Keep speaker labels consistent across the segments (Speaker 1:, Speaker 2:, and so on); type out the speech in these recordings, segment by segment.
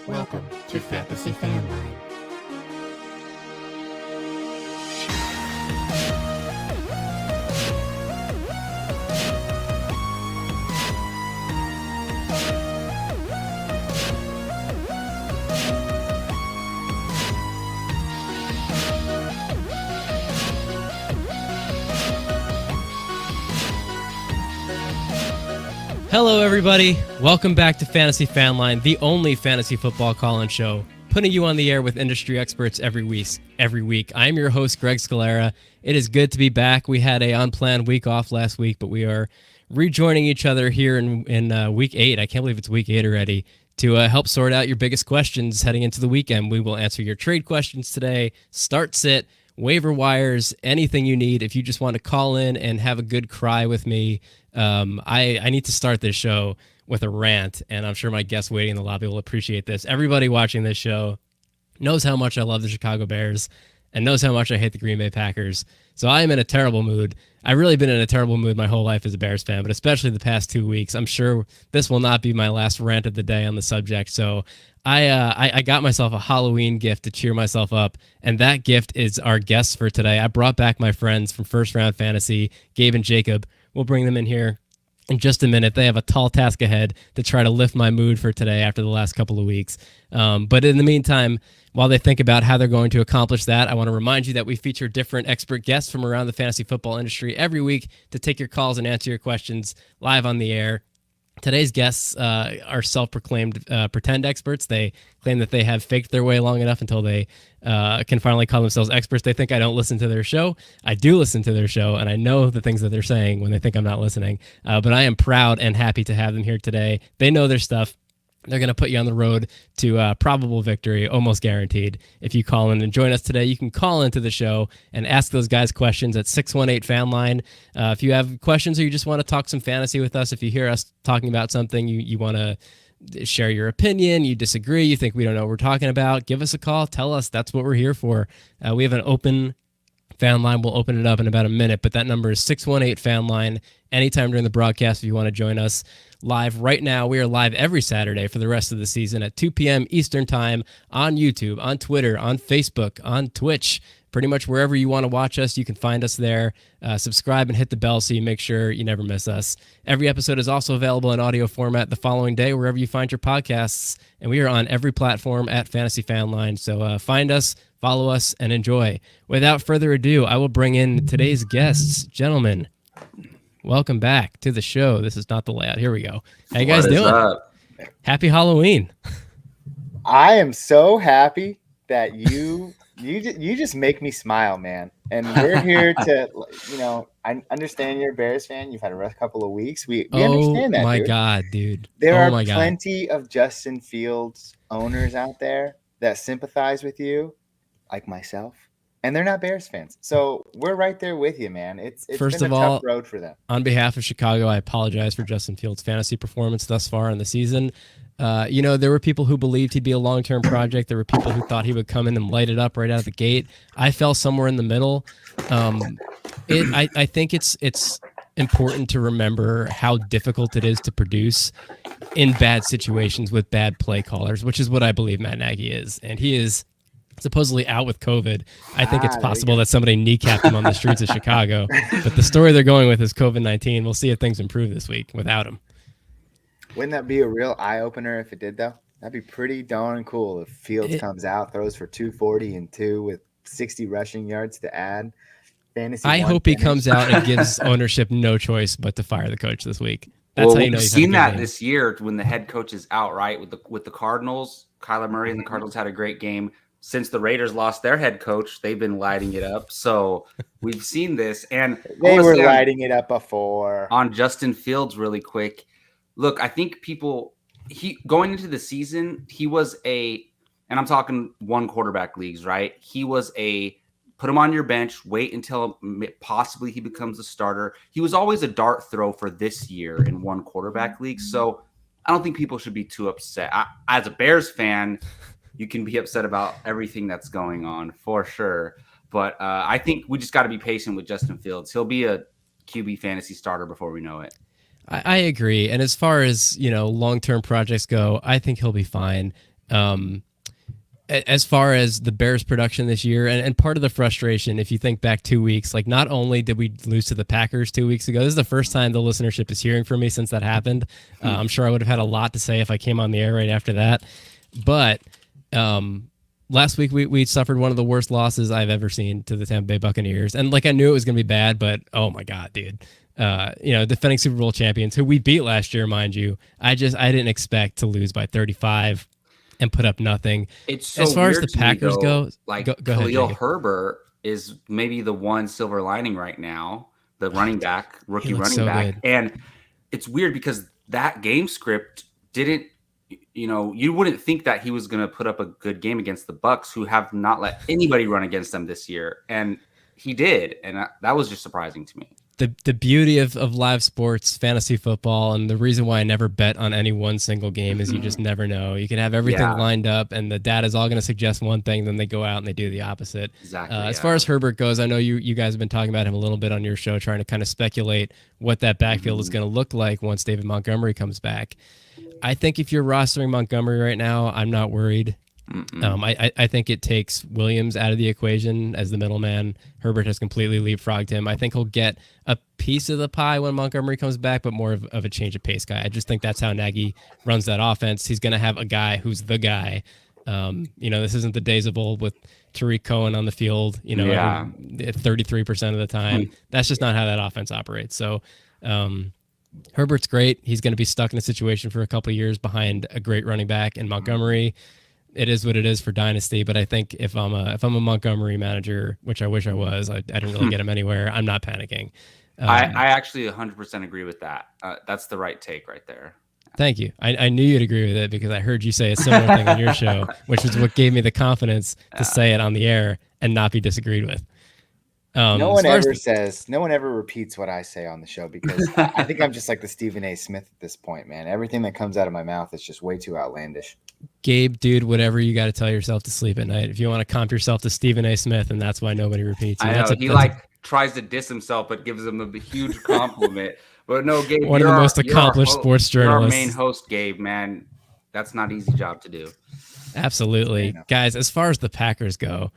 Speaker 1: Welcome to Fantasy Fanline.
Speaker 2: Hello, everybody. Welcome back to Fantasy Fanline, the only fantasy football call-in show, putting you on the air with industry experts every week. I'm your host, Greg Scalera. It is good to be back. We had a unplanned week off last week, but we are rejoining each other here in week 8. I can't believe it's week 8 already. To help sort out your biggest questions heading into the weekend. We will answer your trade questions today, start, sit, waiver wires, anything you need. If you just want to call in and have a good cry with me, I need to start this show with a rant, and I'm sure my guests waiting in the lobby will appreciate this. Everybody watching this show knows how much I love the Chicago Bears and knows how much I hate the Green Bay Packers. So I am in a terrible mood. I've really been in a terrible mood my whole life as a Bears fan, but especially the past 2 weeks. I'm sure this will not be my last rant of the day on the subject. So I got myself a Halloween gift to cheer myself up, and that gift is our guests for today. I brought back my friends from First Round Fantasy, Gabe and Jacob. We'll bring them in here in just a minute. They have a tall task ahead to try to lift my mood for today after the last couple of weeks. But in the meantime, while they think about how they're going to accomplish that, I want to remind you that we feature different expert guests from around the fantasy football industry every week to take your calls and answer your questions live on the air. Today's guests are self-proclaimed pretend experts. They claim that they have faked their way long enough until they can finally call themselves experts. They think I don't listen to their show. I do listen to their show, and I know the things that they're saying when they think I'm not listening. But I am proud and happy to have them here today. They know their stuff. They're going to put you on the road to probable victory, almost guaranteed. If you call in and join us today, you can call into the show and ask those guys questions at 618-FANLINE. If you have questions or you just want to talk some fantasy with us, if you hear us talking about something, you want to share your opinion, you disagree, you think we don't know what we're talking about, give us a call. Tell us. That's what we're here for. We have an open fan line. We'll open it up in about a minute, but that number is 618-FANLINE. Anytime during the broadcast, if you want to join us live right now. We are live every Saturday for the rest of the season at 2 p.m. Eastern Time on YouTube, on Twitter, on Facebook, on Twitch. Pretty much wherever you want to watch us, you can find us there. Subscribe and hit the bell so you make sure you never miss us. Every episode is also available in audio format the following day, wherever you find your podcasts. And we are on every platform at Fantasy Fanline. So find us, follow us, and enjoy. Without further ado, I will bring in today's guests. Gentlemen, welcome back to the show. This is not the layout. Here we go. How you guys doing?
Speaker 3: Up?
Speaker 2: Happy Halloween.
Speaker 4: I am so happy that you just make me smile, man. And we're here to, I understand you're a Bears fan. You've had a rough couple of weeks. We understand that,
Speaker 2: Oh, my
Speaker 4: dude.
Speaker 2: God, dude.
Speaker 4: There are
Speaker 2: my God.
Speaker 4: plenty of Justin Fields owners out there that sympathize with you, like myself. And they're not Bears fans. So we're right there with you, man. It's
Speaker 2: First
Speaker 4: been
Speaker 2: of
Speaker 4: a
Speaker 2: all,
Speaker 4: tough road for them.
Speaker 2: On behalf of Chicago, I apologize for Justin Fields' fantasy performance thus far in the season. There were people who believed he'd be a long-term project. There were people who thought he would come in and light it up right out of the gate. I fell somewhere in the middle. I think it's important to remember how difficult it is to produce in bad situations with bad play callers, which is what I believe Matt Nagy is. And he is supposedly out with COVID. I think it's possible that somebody kneecapped him on the streets of Chicago. But the story they're going with is COVID-19. We'll see if things improve this week without him.
Speaker 4: Wouldn't that be a real eye-opener if it did, though? That'd be pretty darn cool if Fields comes out, throws for 240 and 2 with 60 rushing yards to add.
Speaker 2: I hope he comes out and gives ownership no choice but to fire the coach this week. That's how you know
Speaker 3: we've seen that this year when the head coach is out, right? With the Cardinals, Kyler Murray and the Cardinals had a great game. Since the Raiders lost their head coach, they've been lighting it up. So we've seen this. And
Speaker 4: they were lighting it up before.
Speaker 3: On Justin Fields really quick. Look, I think going into the season, he was and I'm talking one quarterback leagues, right? He was put him on your bench, wait until possibly he becomes a starter. He was always a dart throw for this year in one quarterback league. So I don't think people should be too upset. As a Bears fan, you can be upset about everything that's going on for sure. But I think we just got to be patient with Justin Fields. He'll be a QB fantasy starter before we know it.
Speaker 2: I agree. And as far as, long-term projects go, I think he'll be fine. As far as the Bears' production this year, and part of the frustration, if you think back 2 weeks, like not only did we lose to the Packers 2 weeks ago, this is the first time the listenership is hearing from me since that happened. I'm sure I would have had a lot to say if I came on the air right after that. But last week we suffered one of the worst losses I've ever seen to the Tampa Bay Buccaneers. And like I knew it was going to be bad, but oh my God, dude. Defending Super Bowl champions who we beat last year, mind you. I didn't expect to lose by 35 and put up nothing.
Speaker 3: It's so
Speaker 2: as far as
Speaker 3: weird
Speaker 2: the Packers go,
Speaker 3: like
Speaker 2: go ahead,
Speaker 3: Khalil
Speaker 2: Jacob.
Speaker 3: Herbert is maybe the one silver lining right now, the running back, rookie running
Speaker 2: so
Speaker 3: back.
Speaker 2: good.
Speaker 3: And it's weird because that game script didn't, you wouldn't think that he was going to put up a good game against the Bucs, who have not let anybody run against them this year. And he did. And that was just surprising to me.
Speaker 2: The beauty of live sports, fantasy football, and the reason why I never bet on any one single game is you just never know. You can have everything lined up, and the data is all going to suggest one thing, then they go out and they do the opposite.
Speaker 3: Exactly.
Speaker 2: As far as Herbert goes, I know you guys have been talking about him a little bit on your show, trying to kind of speculate what that backfield is going to look like once David Montgomery comes back. I think if you're rostering Montgomery right now, I'm not worried. I think it takes Williams out of the equation as the middleman. Herbert has completely leapfrogged him. I think he'll get a piece of the pie when Montgomery comes back, but more of a change of pace guy. I just think that's how Nagy runs that offense. He's going to have a guy who's the guy. This isn't the days of old with Tariq Cohen on the field, 33% of the time. That's just not how that offense operates. So Herbert's great. He's going to be stuck in a situation for a couple of years behind a great running back in Montgomery. It is what it is for Dynasty, but I think if I'm a Montgomery manager, which I wish I was, I didn't really get him anywhere. I'm not panicking.
Speaker 3: I actually 100% agree with that. That's the right take right there.
Speaker 2: Thank you. I knew you'd agree with it because I heard you say a similar thing on your show, which was what gave me the confidence to say it on the air and not be disagreed with.
Speaker 4: No one ever repeats what I say on the show because I think I'm just like the Stephen A. Smith at this point, man. Everything that comes out of my mouth is just way too outlandish.
Speaker 2: Gabe, dude, whatever you got to tell yourself to sleep at night. If you want to comp yourself to Stephen A. Smith, and that's why nobody repeats you.
Speaker 3: I know. He tries to diss himself, but gives him a huge compliment. But no, Gabe,
Speaker 2: one of the most accomplished sports journalists.
Speaker 3: You're our main host, Gabe, man. That's not an easy job to do.
Speaker 2: Absolutely. Guys, as far as the Packers go,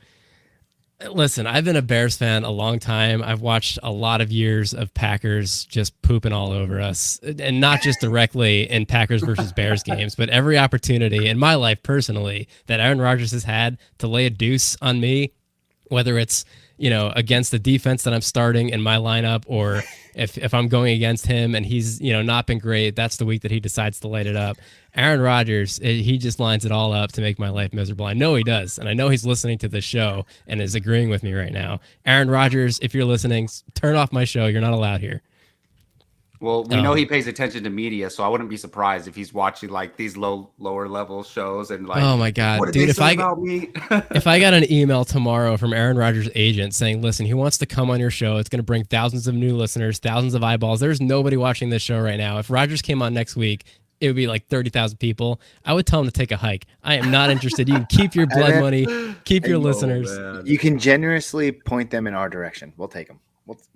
Speaker 2: listen, I've been a Bears fan a long time. I've watched a lot of years of Packers just pooping all over us, and not just directly in Packers versus Bears games, but every opportunity in my life personally that Aaron Rodgers has had to lay a deuce on me, whether it's, against the defense that I'm starting in my lineup, or if I'm going against him and he's, not been great, that's the week that he decides to light it up. Aaron Rodgers, he just lines it all up to make my life miserable. I know he does, and I know he's listening to this show and is agreeing with me right now. Aaron Rodgers, if you're listening, turn off my show. You're not allowed here.
Speaker 3: Well, we know he pays attention to media, so I wouldn't be surprised if he's watching like these lower level shows and like.
Speaker 2: Oh my God, dude! If I got an email tomorrow from Aaron Rodgers' agent saying, "Listen, he wants to come on your show. It's going to bring thousands of new listeners, thousands of eyeballs. There's nobody watching this show right now. If Rodgers came on next week, it would be like 30,000 people. I would tell him to take a hike. I am not interested. You can keep your blood money, keep your listeners.
Speaker 3: Man.
Speaker 4: You can generously point them in our direction. We'll take them.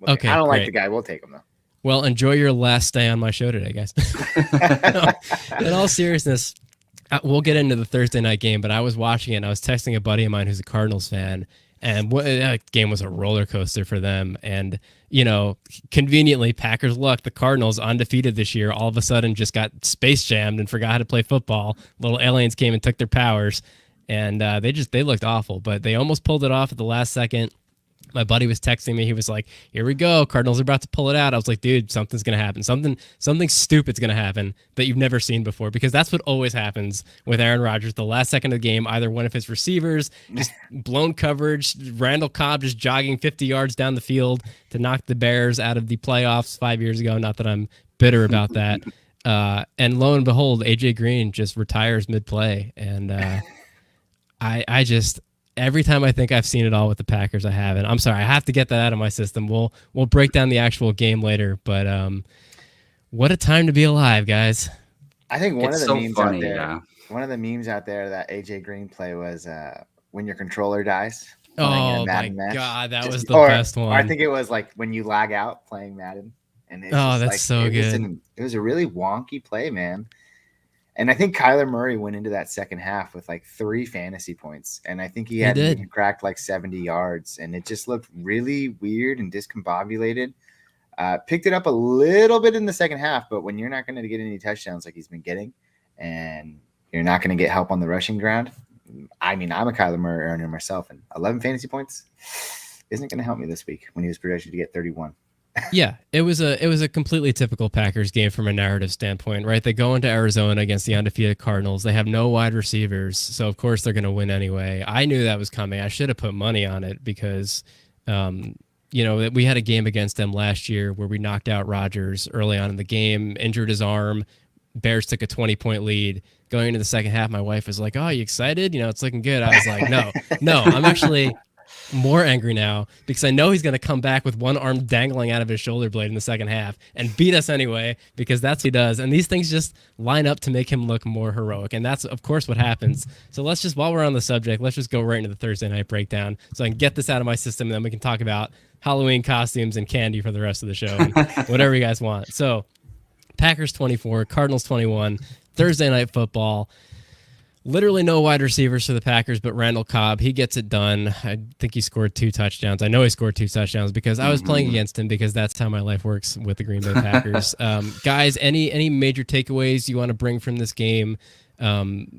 Speaker 2: Okay,
Speaker 4: I don't
Speaker 2: great.
Speaker 4: like the guy. We'll take him though.
Speaker 2: Well, enjoy your last day on my show today, guys. No, in all seriousness, we'll get into the Thursday night game, but I was watching it and I was texting a buddy of mine who's a Cardinals fan, and that game was a roller coaster for them. And, conveniently, Packers luck, the Cardinals undefeated this year, all of a sudden just got space jammed and forgot how to play football. Little aliens came and took their powers, and they looked awful, but they almost pulled it off at the last second. My buddy was texting me. He was like, "Here we go. Cardinals are about to pull it out." I was like, "Dude, something's going to happen. Something stupid's going to happen that you've never seen before," because that's what always happens with Aaron Rodgers. The last second of the game, either one of his receivers, just blown coverage, Randall Cobb just jogging 50 yards down the field to knock the Bears out of the playoffs 5 years ago. Not that I'm bitter about that. And lo and behold, AJ Green just retires mid-play. And I just... Every time I think I've seen it all with the Packers, I haven't. I'm sorry. I have to get that out of my system. We'll break down the actual game later, but what a time to be alive, guys.
Speaker 4: I think one of the memes
Speaker 3: funny,
Speaker 4: out there.
Speaker 3: yeah.
Speaker 4: One of the memes out there that AJ Green play was when your controller dies.
Speaker 2: Oh my God, that was the best one.
Speaker 4: Or I think it was like when you lag out playing Madden. And
Speaker 2: that's so good.
Speaker 4: It was a really wonky play, man. And I think Kyler Murray went into that second half with like 3 fantasy points. And I think he hadn't even cracked like 70 yards. And it just looked really weird and discombobulated. Picked it up a little bit in the second half, but when you're not going to get any touchdowns like he's been getting, and you're not going to get help on the rushing ground, I mean, I'm a Kyler Murray owner myself, and 11 fantasy points isn't going to help me this week when he was projected to get 31.
Speaker 2: Yeah, it was a completely typical Packers game from a narrative standpoint, right? They go into Arizona against the undefeated Cardinals. They have no wide receivers, so of course they're going to win anyway. I knew that was coming. I should have put money on it because, we had a game against them last year where we knocked out Rodgers early on in the game, injured his arm. Bears took a 20-point lead. Going into the second half, my wife was like, "Oh, are you excited? It's looking good." I was like, "No, I'm actually more angry now because I know he's going to come back with one arm dangling out of his shoulder blade in the second half and beat us anyway because that's what he does." And these things just line up to make him look more heroic. And that's, of course, what happens. So let's just, while we're on the subject, let's just go right into the Thursday night breakdown so I can get this out of my system, and then we can talk about Halloween costumes and candy for the rest of the show and whatever you guys want. So Packers 24, Cardinals 21, Thursday night football. Literally no wide receivers for the Packers, but Randall Cobb, he gets it done. I think he scored 2 touchdowns. I know he scored 2 touchdowns because I was playing against him because that's how my life works with the Green Bay Packers. Guys, any major takeaways you want to bring from this game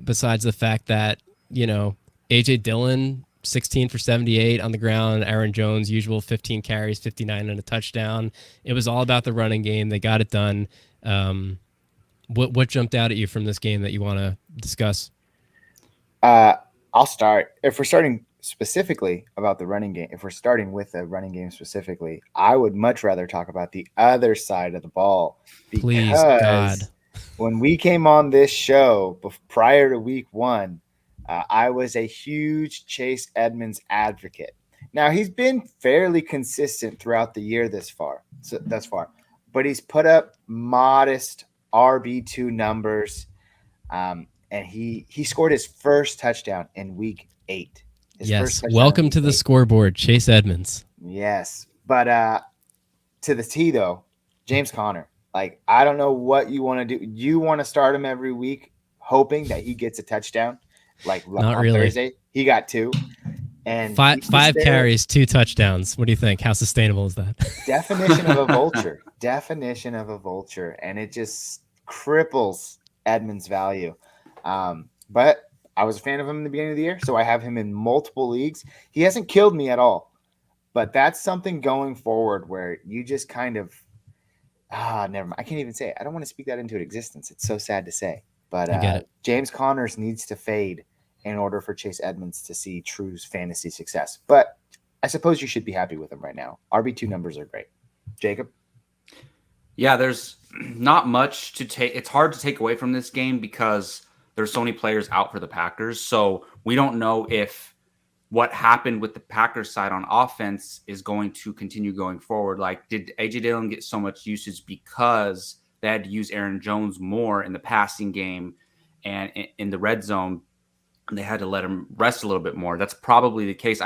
Speaker 2: besides the fact that, A.J. Dillon, 16 for 78 on the ground, Aaron Jones, usual 15 carries, 59 and a touchdown. It was all about the running game. They got it done. What jumped out at you from this game that you want to discuss?
Speaker 4: I'll start. If we're starting specifically about the running game, if we're starting with the running game specifically, I would much rather talk about the other side of the ball.
Speaker 2: Please, God.
Speaker 4: When we came on this show prior to week 1, I was a huge Chase Edmonds advocate. Now, he's been fairly consistent throughout the year thus far, but he's put up modest RB2 numbers. And he scored his first touchdown in week 8.
Speaker 2: Yes. Welcome to the scoreboard, Chase Edmonds.
Speaker 4: Yes. But to the T, though, James Conner. Like, I don't know what you want to do. You want to start him every week hoping that he gets a touchdown? Like,
Speaker 2: not
Speaker 4: on
Speaker 2: really.
Speaker 4: Thursday, he got 2. And
Speaker 2: five carries, 2 touchdowns. What do you think? How sustainable is that?
Speaker 4: Definition of a vulture. Definition of a vulture. And it just cripples Edmonds' value. But I was a fan of him in the beginning of the year, so I have him in multiple leagues. He hasn't killed me at all, but that's something going forward where you just kind of never mind. I can't even say it. I don't want to speak that into existence. It's so sad to say, but James Conner needs to fade in order for Chase Edmonds to see true fantasy success. But I suppose you should be happy with him right now. RB2 numbers are great. Jacob?
Speaker 3: Yeah, there's not much to take. It's hard to take away from this game because there's so many players out for the Packers. So we don't know if what happened with the Packers side on offense is going to continue going forward. Like, did A.J. Dillon get so much usage because they had to use Aaron Jones more in the passing game and in the red zone? They had to let him rest a little bit more. That's probably the case.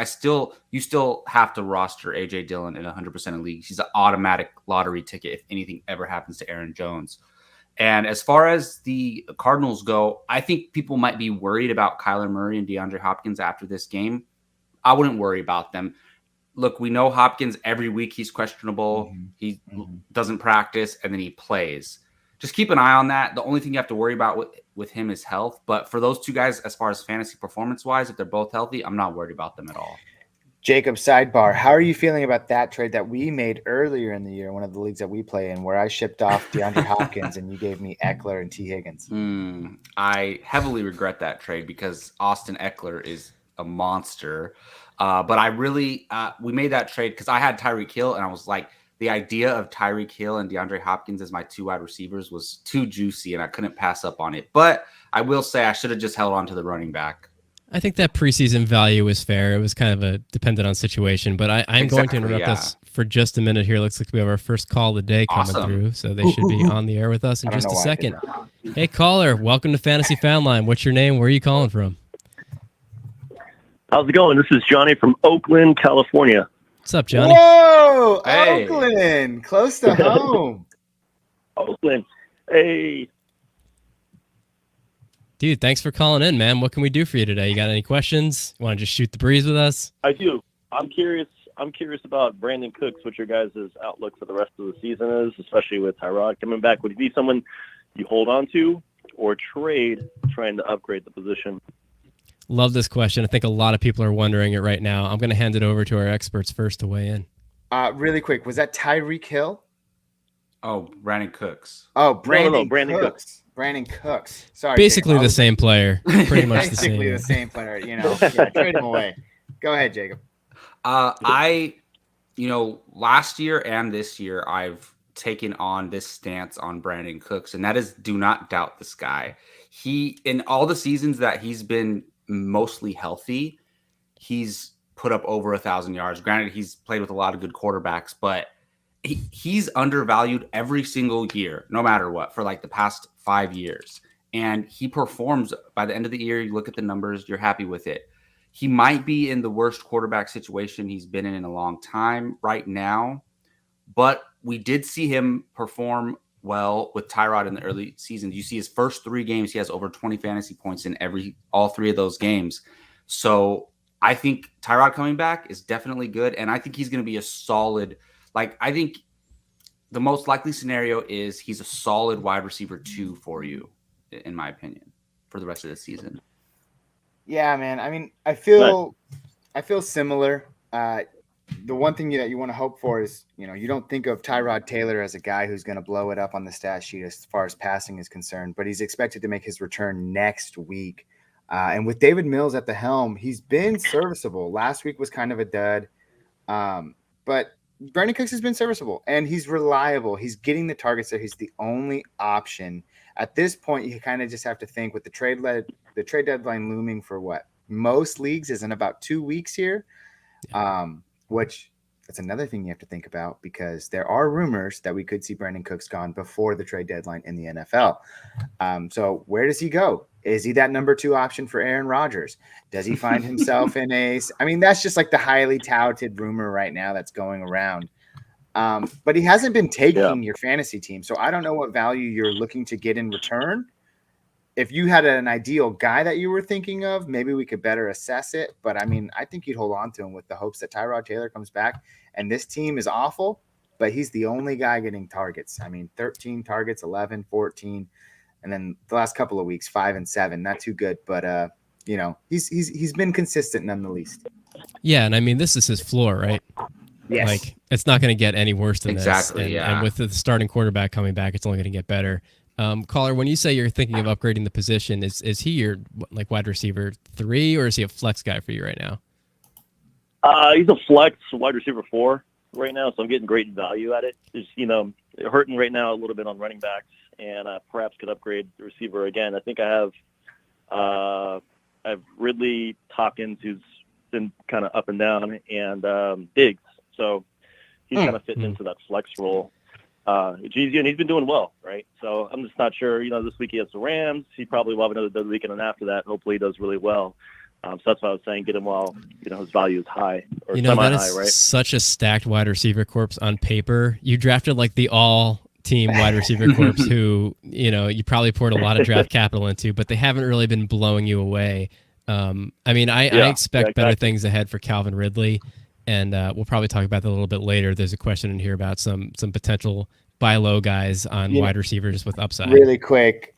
Speaker 3: You still have to roster A.J. Dillon in 100% of leagues. He's an automatic lottery ticket if anything ever happens to Aaron Jones. And as far as the Cardinals go, I think people might be worried about Kyler Murray and DeAndre Hopkins after this game. I wouldn't worry about them. Look, we know Hopkins every week he's questionable. Mm-hmm. He doesn't practice, and then he plays. Just keep an eye on that. The only thing you have to worry about with him is health. But for those two guys, as far as fantasy performance-wise, if they're both healthy, I'm not worried about them at all.
Speaker 4: Jacob, sidebar, how are you feeling about that trade that we made earlier in the year, one of the leagues that we play in, where I shipped off DeAndre Hopkins and you gave me Eckler and T. Higgins?
Speaker 3: I heavily regret that trade because Austin Eckler is a monster. But I really we made that trade because I had Tyreek Hill, and I was like, the idea of Tyreek Hill and DeAndre Hopkins as my 2 wide receivers was too juicy, and I couldn't pass up on it. But I will say I should have just held on to the running back.
Speaker 2: I think that preseason value was fair. It was kind of a dependent on situation, but I'm going to interrupt us for just a minute here. Looks like we have our first call of the day coming through, so they should be on the air with us in just a second. Hey, caller, welcome to Fantasy Fanline. What's your name? Where are you calling from?
Speaker 5: How's it going? This is Johnny from Oakland, California.
Speaker 2: What's up, Johnny?
Speaker 4: Whoa, hey. Oakland, close to home.
Speaker 5: Oakland. Hey.
Speaker 2: Dude, thanks for calling in, man. What can we do for you today? You got any questions? You want to just shoot the breeze with us?
Speaker 5: I do. I'm curious about Brandon Cooks, what your guys' outlook for the rest of the season is, especially with Tyrod coming back. Would he be someone you hold on to or trade trying to upgrade the position?
Speaker 2: Love this question. I think a lot of people are wondering it right now. I'm going to hand it over to our experts first to weigh in.
Speaker 4: Really quick, was that Tyreek Hill?
Speaker 3: Oh, Brandon Cooks.
Speaker 4: Oh, Brandon
Speaker 5: Cooks.
Speaker 4: Brandon Cooks. Sorry.
Speaker 2: Basically
Speaker 4: Jacob.
Speaker 2: the same player. Pretty much the same.
Speaker 4: Basically the same player. Yeah, trade him away. Go ahead, Jacob.
Speaker 3: Last year and this year, I've taken on this stance on Brandon Cooks, and that is do not doubt this guy. He, in all the seasons that he's been mostly healthy, he's put up over 1,000 yards. Granted, he's played with a lot of good quarterbacks, but he's undervalued every single year, no matter what, for like the past 5 years. And he performs by the end of the year. You look at the numbers, you're happy with it. He might be in the worst quarterback situation he's been in a long time right now, but we did see him perform well with Tyrod in the early season. You see his first 3 games, he has over 20 fantasy points in all 3 of those games. So I think Tyrod coming back is definitely good, and I think he's going to be a solid. I think the most likely scenario is he's a solid wide receiver 2 for you, in my opinion, for the rest of the season.
Speaker 4: Yeah, man. I mean, I feel similar. The one thing that you want to hope for is, you don't think of Tyrod Taylor as a guy who's going to blow it up on the stat sheet as far as passing is concerned, but he's expected to make his return next week. And with David Mills at the helm, he's been serviceable. Last week was kind of a dud, but Brandon Cooks has been serviceable, and he's reliable. He's getting the targets there. He's the only option. At this point, you kind of just have to think with the trade deadline looming for what? Most leagues is in about 2 weeks here. Which that's another thing you have to think about, because there are rumors that we could see Brandon Cooks gone before the trade deadline in the NFL. So where does he go? Is he that number 2 option for Aaron Rodgers? Does he find himself that's just like the highly touted rumor right now that's going around. But he hasn't been taking your fantasy team. So I don't know what value you're looking to get in return. If you had an ideal guy that you were thinking of, maybe we could better assess it. But I think you'd hold on to him with the hopes that Tyrod Taylor comes back. And this team is awful, but he's the only guy getting targets. 13 targets, 11, 14. And then the last couple of weeks, 5 and 7, not too good. But, he's been consistent none the least.
Speaker 2: Yeah. And this is his floor, right?
Speaker 4: Yes.
Speaker 2: It's not going to get any worse than
Speaker 3: exactly,
Speaker 2: this.
Speaker 3: Yeah.
Speaker 2: And with the starting quarterback coming back, it's only going to get better. Caller, when you say you're thinking of upgrading the position, is he your wide receiver 3, or is he a flex guy for you right now?
Speaker 5: He's a flex wide receiver 4 right now, so I'm getting great value at it. Just hurting right now a little bit on running backs, and perhaps could upgrade the receiver again. I think I have Ridley, Hopkins, who's been kind of up and down, and Diggs. So he's kind of fitting into that flex role. He's been doing well, right? So I'm just not sure. This week he has the Rams. He probably will have another weekend, and after that, hopefully he does really well. So that's why I was saying get him while his value is high or semi-high,
Speaker 2: that is
Speaker 5: right?
Speaker 2: Such a stacked wide receiver corpse on paper. You drafted the all-team wide receiver corpse who you probably poured a lot of draft capital into, but they haven't really been blowing you away. I expect better things ahead for Calvin Ridley. And we'll probably talk about that a little bit later. There's a question in here about some potential buy low guys on wide receivers with upside.
Speaker 4: Really quick,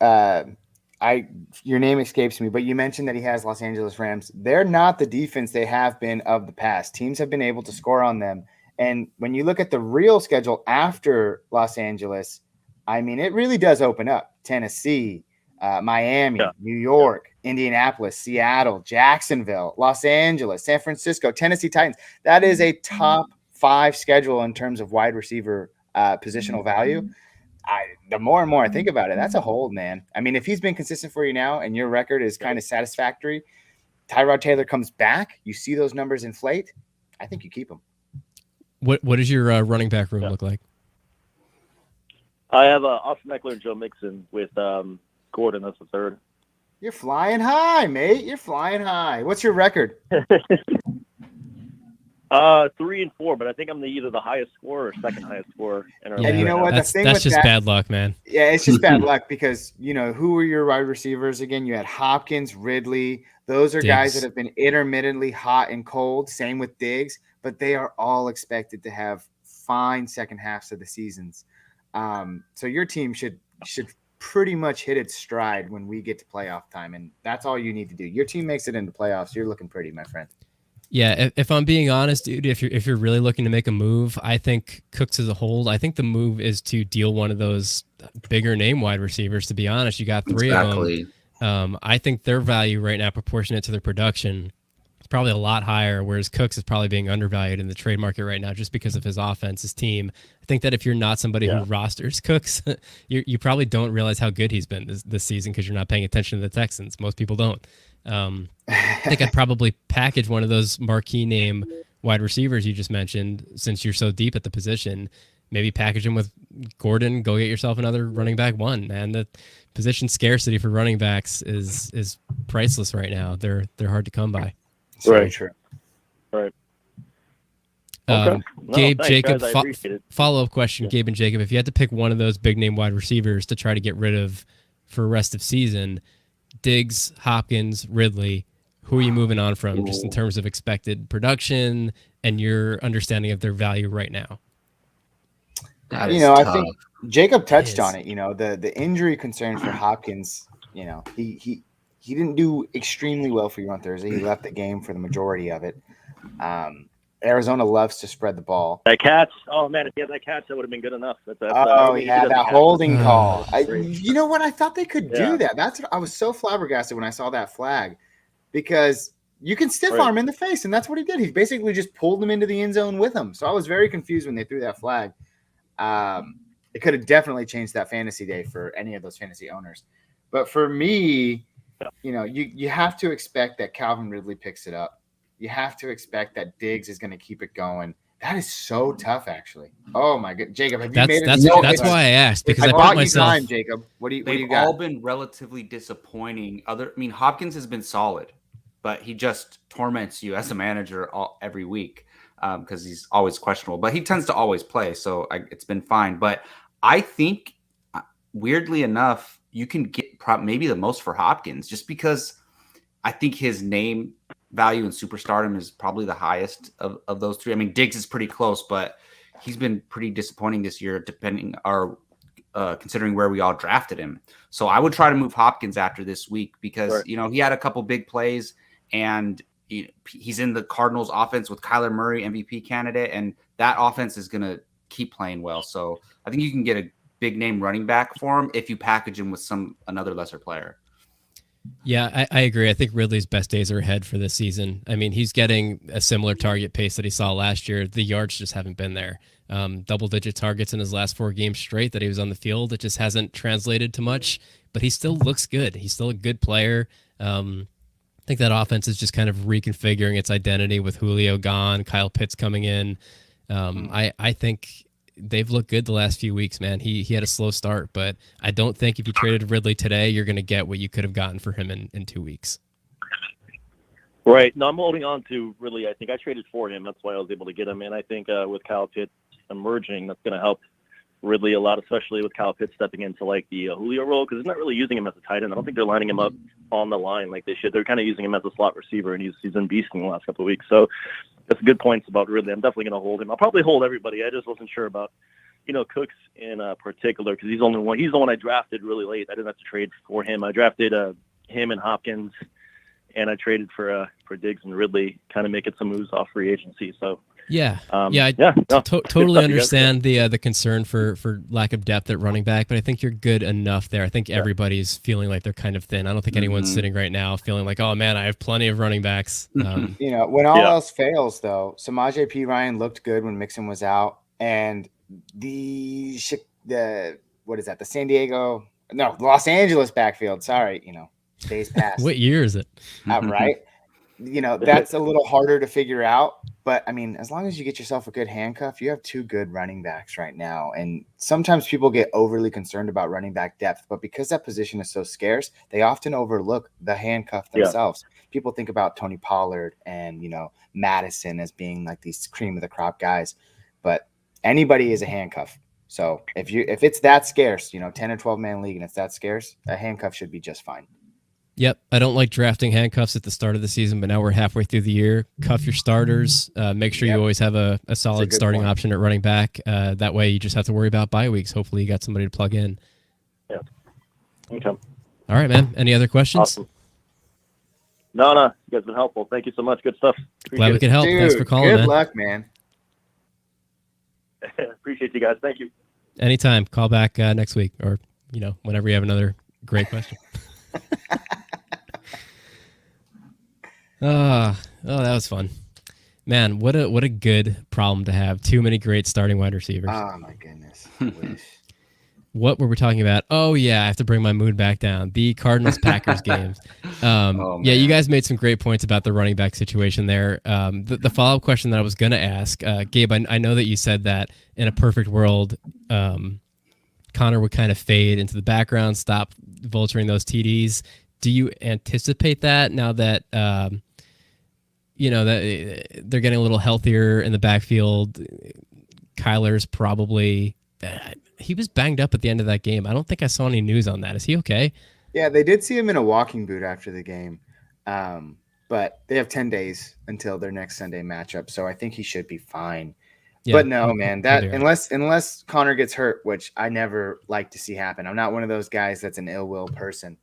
Speaker 4: your name escapes me, but you mentioned that he has Los Angeles Rams. They're not the defense they have been of the past. Teams have been able to score on them. And when you look at the real schedule after Los Angeles, it really does open up. Tennessee, Miami, New York, Indianapolis, Seattle, Jacksonville, Los Angeles, San Francisco, Tennessee Titans. That is a top 5 schedule in terms of wide receiver positional value. The more and more I think about it, that's a hold, man. If he's been consistent for you now and your record is kind of satisfactory, Tyrod Taylor comes back, you see those numbers inflate, I think you keep him.
Speaker 2: What does your running back room look like?
Speaker 5: I have Austin Eckler and Joe Mixon with Gordon as the third.
Speaker 4: You're flying high, mate. You're flying high. What's your record?
Speaker 5: 3 and 4, but I think I'm either the highest scorer or second highest scorer in our
Speaker 4: And you know what?
Speaker 2: That's
Speaker 4: the thing with
Speaker 2: just
Speaker 4: that,
Speaker 2: bad luck, man.
Speaker 4: Yeah, it's just bad luck because, who were your wide receivers again? You had Hopkins, Ridley. Those are guys
Speaker 2: Diggs.
Speaker 4: that have been intermittently hot and cold. Same with Diggs, but they are all expected to have fine second halves of the seasons. So your team should pretty much hit its stride when we get to playoff time, and that's all you need to do. Your team makes it into playoffs. You're looking pretty, my friend.
Speaker 2: Yeah, if I'm being honest, dude, if you're really looking to make a move, I think Cooks is a hold. I think the move is to deal one of those bigger name wide receivers. To be honest, you got three of them. I think their value right now, proportionate to their production, is probably a lot higher. Whereas Cooks is probably being undervalued in the trade market right now, just because of his offense, his team. I think that if you're not somebody who rosters Cooks, you probably don't realize how good he's been this season because you're not paying attention to the Texans. Most people don't. I think I'd probably package one of those marquee name wide receivers you just mentioned, since you're so deep at the position. Maybe package him with Gordon. Go get yourself another running back one. Man, the position scarcity for running backs is priceless right now. They're hard to come by.
Speaker 4: Very true.
Speaker 5: Right.
Speaker 2: Gabe,
Speaker 5: thanks,
Speaker 2: Jacob,
Speaker 5: guys. I appreciate it.
Speaker 2: follow-up question, Gabe and Jacob. If you had to pick one of those big name wide receivers to try to get rid of for rest of season, Diggs, Hopkins, Ridley, who are you moving on from, just in terms of expected production and your understanding of their value right now?
Speaker 4: I think Jacob touched on it. The injury concerns for Hopkins. He didn't do extremely well for you on Thursday. He left the game for the majority of it. Arizona loves to spread the ball.
Speaker 5: That catch, oh man, if he had that catch, that would have been good enough.
Speaker 4: He had that holding call.
Speaker 5: Great.
Speaker 4: You know what? I thought they could do that. I was so flabbergasted when I saw that flag, because you can stiff arm in the face, and that's what he did. He basically just pulled him into the end zone with him. So I was very confused when they threw that flag. It could have definitely changed that fantasy day for any of those fantasy owners. But for me, you have to expect that Calvin Ridley picks it up. You have to expect that Diggs is going to keep it going. That is so tough, actually. Oh my god, Jacob, have you made it?
Speaker 2: That's why I asked, because I
Speaker 4: bought
Speaker 2: myself.
Speaker 4: Time, Jacob. What do you got?
Speaker 3: They've all been relatively disappointing. Hopkins has been solid, but he just torments you as a manager every week because he's always questionable. But he tends to always play, so it's been fine. But I think, weirdly enough, you can get maybe the most for Hopkins, just because I think his name value and superstardom is probably the highest of those three. I mean, Diggs is pretty close, but he's been pretty disappointing this year, considering where we all drafted him. So I would try to move Hopkins after this week because, he had a couple big plays, and he's in the Cardinals offense with Kyler Murray, MVP candidate, and that offense is going to keep playing well. So I think you can get a big name running back for him if you package him with another lesser player.
Speaker 2: Yeah, I agree. I think Ridley's best days are ahead for this season. I mean, he's getting a similar target pace that he saw last year. The yards just haven't been there. Double-digit targets in his last 4 games straight that he was on the field. It just hasn't translated to much, but he still looks good. He's still a good player. I think that offense is just kind of reconfiguring its identity with Julio gone, Kyle Pitts coming in. I think they've looked good the last few weeks, man. He had a slow start, but I don't think if you traded Ridley today, you're going to get what you could have gotten for him in 2 weeks.
Speaker 5: Right. No, I'm holding on to Ridley. I think I traded for him. That's why I was able to get him. And I think with Kyle Pitts emerging, that's going to help Ridley a lot, especially with Kyle Pitts stepping into like the Julio role, because they're not really using him as a tight end. I don't think they're lining him up on the line like they should. They're kind of using him as a slot receiver, and he's been beasting the last couple of weeks. So that's good points about Ridley. I'm definitely going to hold him. I'll probably hold everybody. I just wasn't sure about, Cooks in particular, because he's the one I drafted really late. I didn't have to trade for him. I drafted him and Hopkins, and I traded for Diggs and Ridley, kind of making some moves off free agency. So
Speaker 2: totally understand the concern for lack of depth at running back, but I think you're good enough there. I think everybody's feeling like they're kind of thin. I don't think anyone's sitting right now feeling like, oh man, I have plenty of running backs.
Speaker 4: When all else fails, though, Samaje Perine looked good when Mixon was out, and the Los Angeles backfield. Sorry, days past.
Speaker 2: What year is it?
Speaker 4: Right. That's a little harder to figure out. But, I mean, as long as you get yourself a good handcuff, you have 2 good running backs right now. And sometimes people get overly concerned about running back depth. But because that position is so scarce, they often overlook the handcuff themselves. people think about Tony Pollard and, Madison as being like these cream of the crop guys, but anybody is a handcuff. So if it's that scarce, 10 or 12 man league and it's that scarce, a handcuff should be just fine.
Speaker 2: Yep. I don't like drafting handcuffs at the start of the season, but now we're halfway through the year. Cuff your starters. Make sure you always have a solid starting option at running back. That way you just have to worry about bye weeks. Hopefully you got somebody to plug in.
Speaker 5: Yeah. Okay.
Speaker 2: All right, man. Any other questions?
Speaker 5: Awesome. No. You guys have been helpful. Thank you so much. Good stuff.
Speaker 2: Glad we could help.
Speaker 4: Dude,
Speaker 2: thanks for calling,
Speaker 4: good
Speaker 2: man.
Speaker 4: luck, man.
Speaker 5: Appreciate you guys. Thank you.
Speaker 2: Anytime. Call back next week or, whenever you have another great question. Oh, that was fun. Man, what a good problem to have. Too many great starting wide receivers.
Speaker 4: Oh, my goodness.
Speaker 2: What were we talking about? Oh, yeah, I have to bring my mood back down. The Cardinals-Packers games. Yeah, you guys made some great points about the running back situation there. The follow-up question that I was going to ask, Gabe, I know that you said that in a perfect world, Connor would kind of fade into the background, stop vulturing those TDs. Do you anticipate that now that, that they're getting a little healthier in the backfield? Kyler's probably... he was banged up at the end of that game. I don't think I saw any news on that. Is he okay?
Speaker 4: Yeah, they did see him in a walking boot after the game. But they have 10 days until their next Sunday matchup, so I think he should be fine. Yeah, but no, man, that unless Connor gets hurt, which I never like to see happen. I'm not one of those guys that's an ill will person.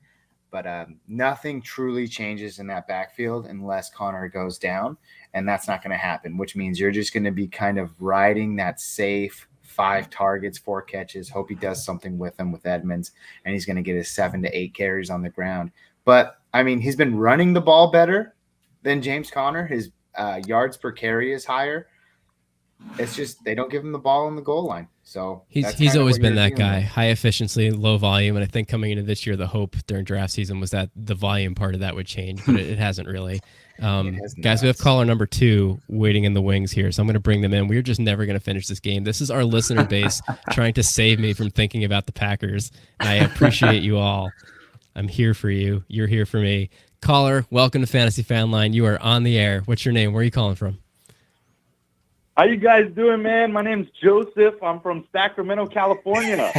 Speaker 4: But nothing truly changes in that backfield unless Connor goes down, and that's not going to happen, which means you're just going to be kind of riding that safe 5 targets, 4 catches, hope he does something with them with Edmonds, and he's going to get his 7 to 8 carries on the ground. But, I mean, he's been running the ball better than James Conner. His yards per carry is higher. It's just they don't give him the ball on the goal line. So
Speaker 2: he's always been that guy, high efficiency, low volume. And I think coming into this year, the hope during draft season was that the volume part of that would change, but it hasn't really. Guys, we have caller number 2 waiting in the wings here, so I'm going to bring them in. We're just never going to finish this game. This is our listener base trying to save me from thinking about the Packers. I appreciate you all. I'm here for you. You're here for me. Caller, welcome to Fantasy Fanline. You are on the air. What's your name? Where are you calling from?
Speaker 6: How you guys doing, man? My name's Joseph. I'm from Sacramento, California.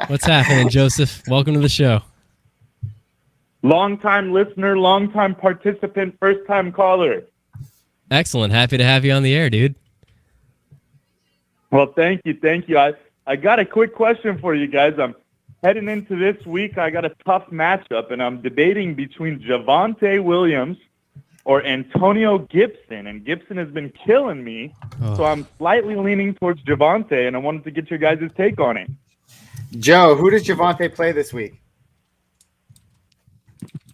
Speaker 2: What's happening, Joseph? Welcome to the show.
Speaker 6: Long-time listener, long-time participant, first-time caller.
Speaker 2: Excellent. Happy to have you on the air, dude.
Speaker 6: Well, thank you. I got a quick question for you guys. I'm heading into this week. I got a tough matchup, and I'm debating between Javonte Williams or Antonio Gibson, and Gibson has been killing me, so I'm slightly leaning towards Javonte, and I wanted to get your guys' take on it.
Speaker 4: Joe, who does Javonte play this week?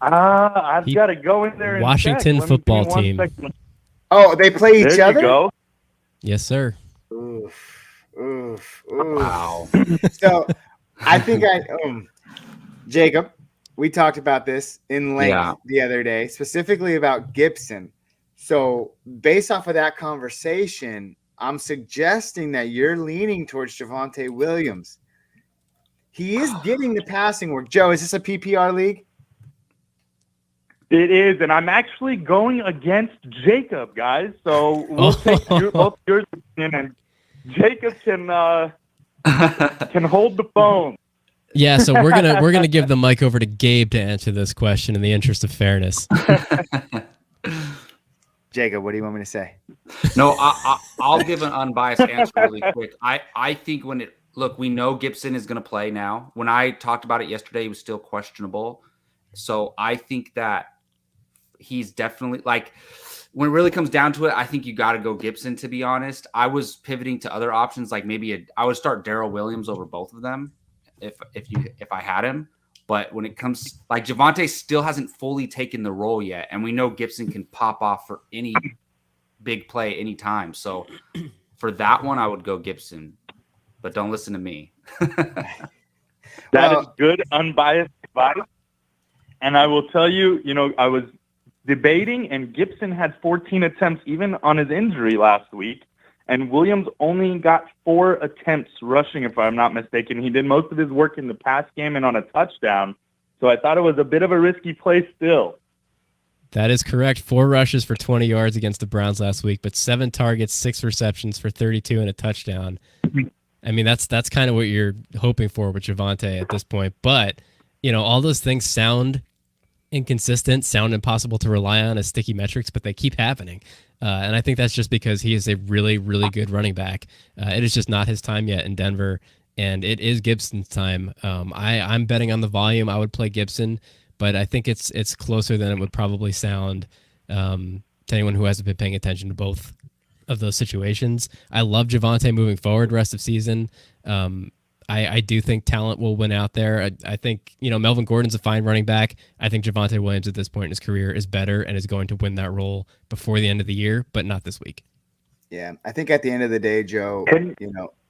Speaker 6: I've got to go in there and
Speaker 2: Washington
Speaker 6: check.
Speaker 2: football team.
Speaker 4: Oh, they play each
Speaker 6: there
Speaker 4: other?
Speaker 6: You go.
Speaker 2: Yes, sir.
Speaker 4: Oof.
Speaker 3: Wow.
Speaker 4: So I think Jacob, we talked about this in length the other day, specifically about Gibson. So based off of that conversation, I'm suggesting that you're leaning towards Javonte Williams. He is getting the passing work. Joe, is this a PPR league?
Speaker 6: It is, and I'm actually going against Jacob, guys. So we'll take both yours opinion, and Jacob can hold the phone.
Speaker 2: Yeah, so we're gonna give the mic over to Gabe to answer this question in the interest of fairness.
Speaker 4: Jacob, what do you want me to say?
Speaker 3: No, I'll give an unbiased answer really quick. I think we know Gibson is going to play now. When I talked about it yesterday, he was still questionable. So I think that he's definitely when it really comes down to it, I think you got to go Gibson, to be honest. I was pivoting to other options, like maybe I would start Darrell Williams over both of them if I had him. But when it comes, Javonte still hasn't fully taken the role yet, and we know Gibson can pop off for any big play anytime. So for that one, I would go Gibson, but don't listen to me.
Speaker 6: That is good, unbiased advice. And I will tell you, I was debating, and Gibson had 14 attempts even on his injury last week, and Williams only got 4 attempts rushing, if I'm not mistaken. He did most of his work in the pass game and on a touchdown, so I thought it was a bit of a risky play still.
Speaker 2: That is correct. 4 rushes for 20 yards against the Browns last week, but 7 targets, 6 receptions for 32 and a touchdown. I mean, that's kind of what you're hoping for with Javonte at this point. But, all those things sound inconsistent, sound impossible to rely on as sticky metrics, but they keep happening. And I think that's just because he is a really, really good running back. It is just not his time yet in Denver, and it is Gibson's time. I'm betting on the volume. I would play Gibson, but I think it's closer than it would probably sound to anyone who hasn't been paying attention to both of those situations. I love Javonte moving forward rest of season. I do think talent will win out there. I think, Melvin Gordon's a fine running back. I think Javonte Williams at this point in his career is better and is going to win that role before the end of the year, but not this week.
Speaker 4: Yeah, I think at the end of the day, Joe,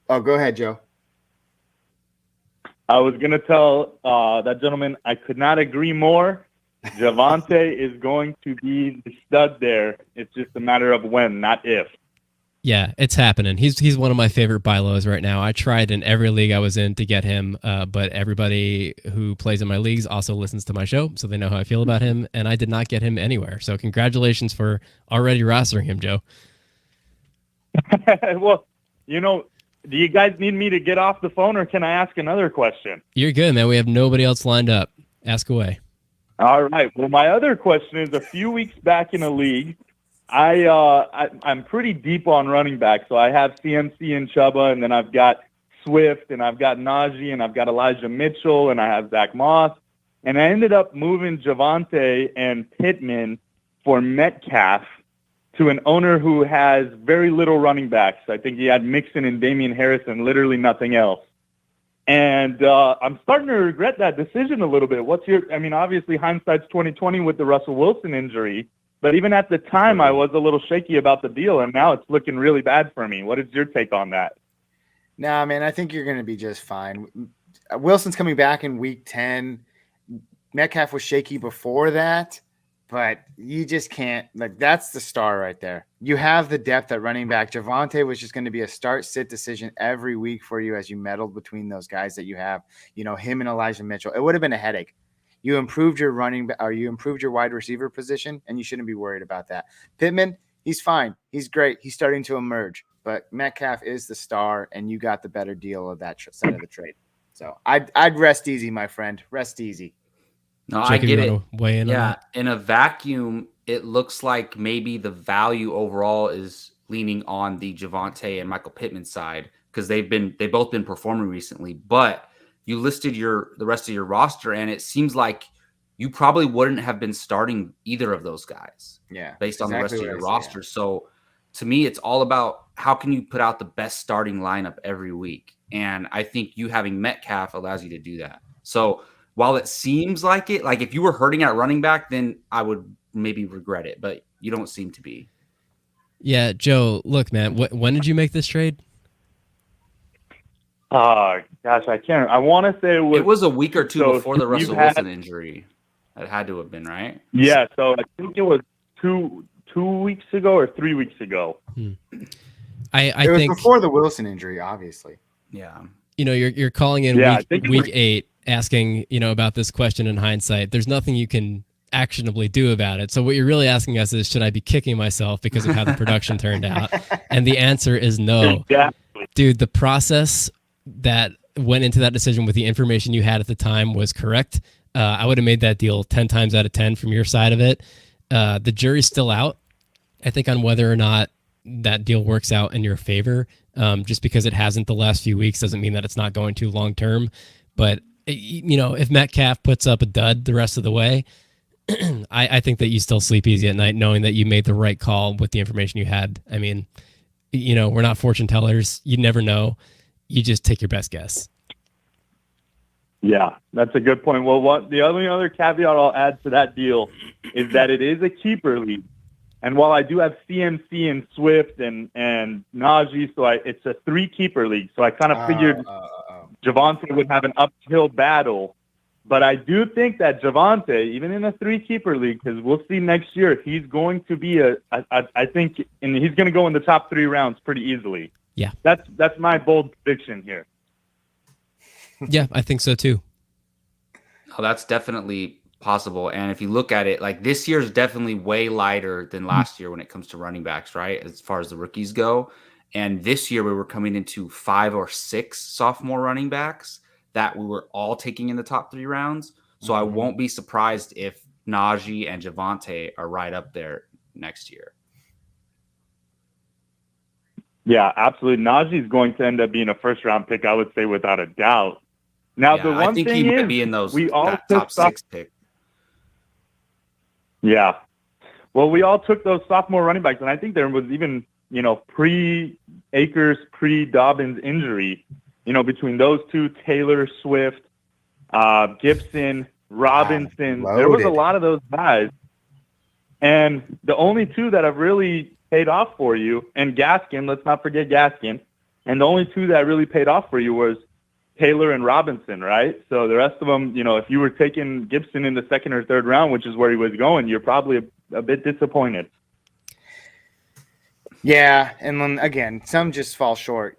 Speaker 4: oh, go ahead, Joe.
Speaker 6: I was going to tell that gentleman I could not agree more. Javonte is going to be the stud there. It's just a matter of when, not if.
Speaker 2: Yeah, it's happening. He's one of my favorite buy lows right now. I tried in every league I was in to get him, but everybody who plays in my leagues also listens to my show, so they know how I feel about him, and I did not get him anywhere. So congratulations for already rostering him, Joe.
Speaker 6: Well, do you guys need me to get off the phone, or can I ask another question?
Speaker 2: You're good, man. We have nobody else lined up. Ask away.
Speaker 6: All right. Well, my other question is, a few weeks back in a league, I'm pretty deep on running back. So I have CMC and Chuba, and then I've got Swift, and I've got Najee, and I've got Elijah Mitchell, and I have Zach Moss. And I ended up moving Javonte and Pittman for Metcalf to an owner who has very little running backs. I think he had Mixon and Damian Harris and literally nothing else. And I'm starting to regret that decision a little bit. Obviously hindsight's 20/20 with the Russell Wilson injury, but even at the time I was a little shaky about the deal, and now it's looking really bad for me. What is your take on that?
Speaker 4: Nah, man, I think you're going to be just fine. Wilson's coming back in week 10. Metcalf was shaky before that. But you just can't, that's the star right there. You have the depth at running back. Javonte was just going to be a start-sit decision every week for you as you meddled between those guys that you have, him and Elijah Mitchell. It would have been a headache. You improved your you improved your wide receiver position, and you shouldn't be worried about that. Pittman, he's fine. He's great. He's starting to emerge. But Metcalf is the star, and you got the better deal of that side of the trade. So I'd rest easy, my friend. Rest easy.
Speaker 3: No,
Speaker 2: Jacob,
Speaker 3: I get it.
Speaker 2: Weigh in on that?
Speaker 3: In a vacuum, it looks like maybe the value overall is leaning on the Javonte and Michael Pittman side because they've both been performing recently. But you listed the rest of your roster, and it seems like you probably wouldn't have been starting either of those guys.
Speaker 4: Yeah,
Speaker 3: based on the rest of your roster.
Speaker 4: Yeah.
Speaker 3: So to me, it's all about how can you put out the best starting lineup every week, and I think you having Metcalf allows you to do that. So while it seems like it, like if you were hurting at running back, then I would maybe regret it, but you don't seem to be.
Speaker 2: Yeah, Joe, look, man, when did you make this trade?
Speaker 6: Gosh, I can't. I want to say it was
Speaker 3: a week or two before the Russell Wilson injury. It had to have been, right?
Speaker 6: Yeah, so I think it was two weeks ago or 3 weeks ago.
Speaker 2: I
Speaker 4: it was
Speaker 2: think
Speaker 4: before the Wilson injury, obviously.
Speaker 3: Yeah.
Speaker 2: You're calling in week 8 asking, about this question in hindsight. There's nothing you can actionably do about it. So what you're really asking us is, should I be kicking myself because of how the production turned out? And the answer is no.
Speaker 6: Exactly.
Speaker 2: Dude, the process that went into that decision with the information you had at the time was correct. I would have made that deal 10 times out of 10 from your side of it. The jury's still out, I think, on whether or not that deal works out in your favor. Just because it hasn't the last few weeks doesn't mean that it's not going to long term. But if Metcalf puts up a dud the rest of the way, I think that you still sleep easy at night knowing that you made the right call with the information you had. I mean, we're not fortune tellers. You never know. You just take your best guess.
Speaker 6: Yeah, that's a good point. Well, the only other caveat I'll add to that deal is that it is a keeper league. And while I do have CMC and Swift and Najee, so it's a 3-keeper league. So I kind of figured Javonte would have an uphill battle. But I do think that Javonte, even in a 3-keeper league, because we'll see next year, he's going to be I think he's going to go in the top 3 rounds pretty easily.
Speaker 2: Yeah.
Speaker 6: That's my bold prediction here.
Speaker 2: Yeah, I think so too.
Speaker 3: Oh, that's definitely possible. And if you look at it, like this year is definitely way lighter than last year when it comes to running backs, right? As far as the rookies go. And this year we were coming into 5 or 6 sophomore running backs that we were all taking in the top 3 rounds. So I won't be surprised if Najee and Javonte are right up there next year.
Speaker 6: Yeah, absolutely. Najee is going to end up being a first-round pick, I would say, without a doubt. Now, the one
Speaker 3: I think
Speaker 6: thing
Speaker 3: he might
Speaker 6: is,
Speaker 3: be in those
Speaker 6: we all
Speaker 3: that
Speaker 6: took
Speaker 3: top 6 pick.
Speaker 6: Yeah. Well, we all took those sophomore running backs, and I think there was even, pre-Akers, pre-Dobbins injury, between those two, Taylor, Swift, Gibson, Robinson.
Speaker 4: Wow,
Speaker 6: there was a
Speaker 4: loaded.
Speaker 6: lot of those guys. And the only two that have really paid off for you, and Gaskin, let's not forget Gaskin, and the only two that really paid off for you was Taylor and Robinson, right? So the rest of them, if you were taking Gibson in the 2nd or 3rd round, which is where he was going, you're probably a bit disappointed.
Speaker 4: Yeah, and then again, some just fall short.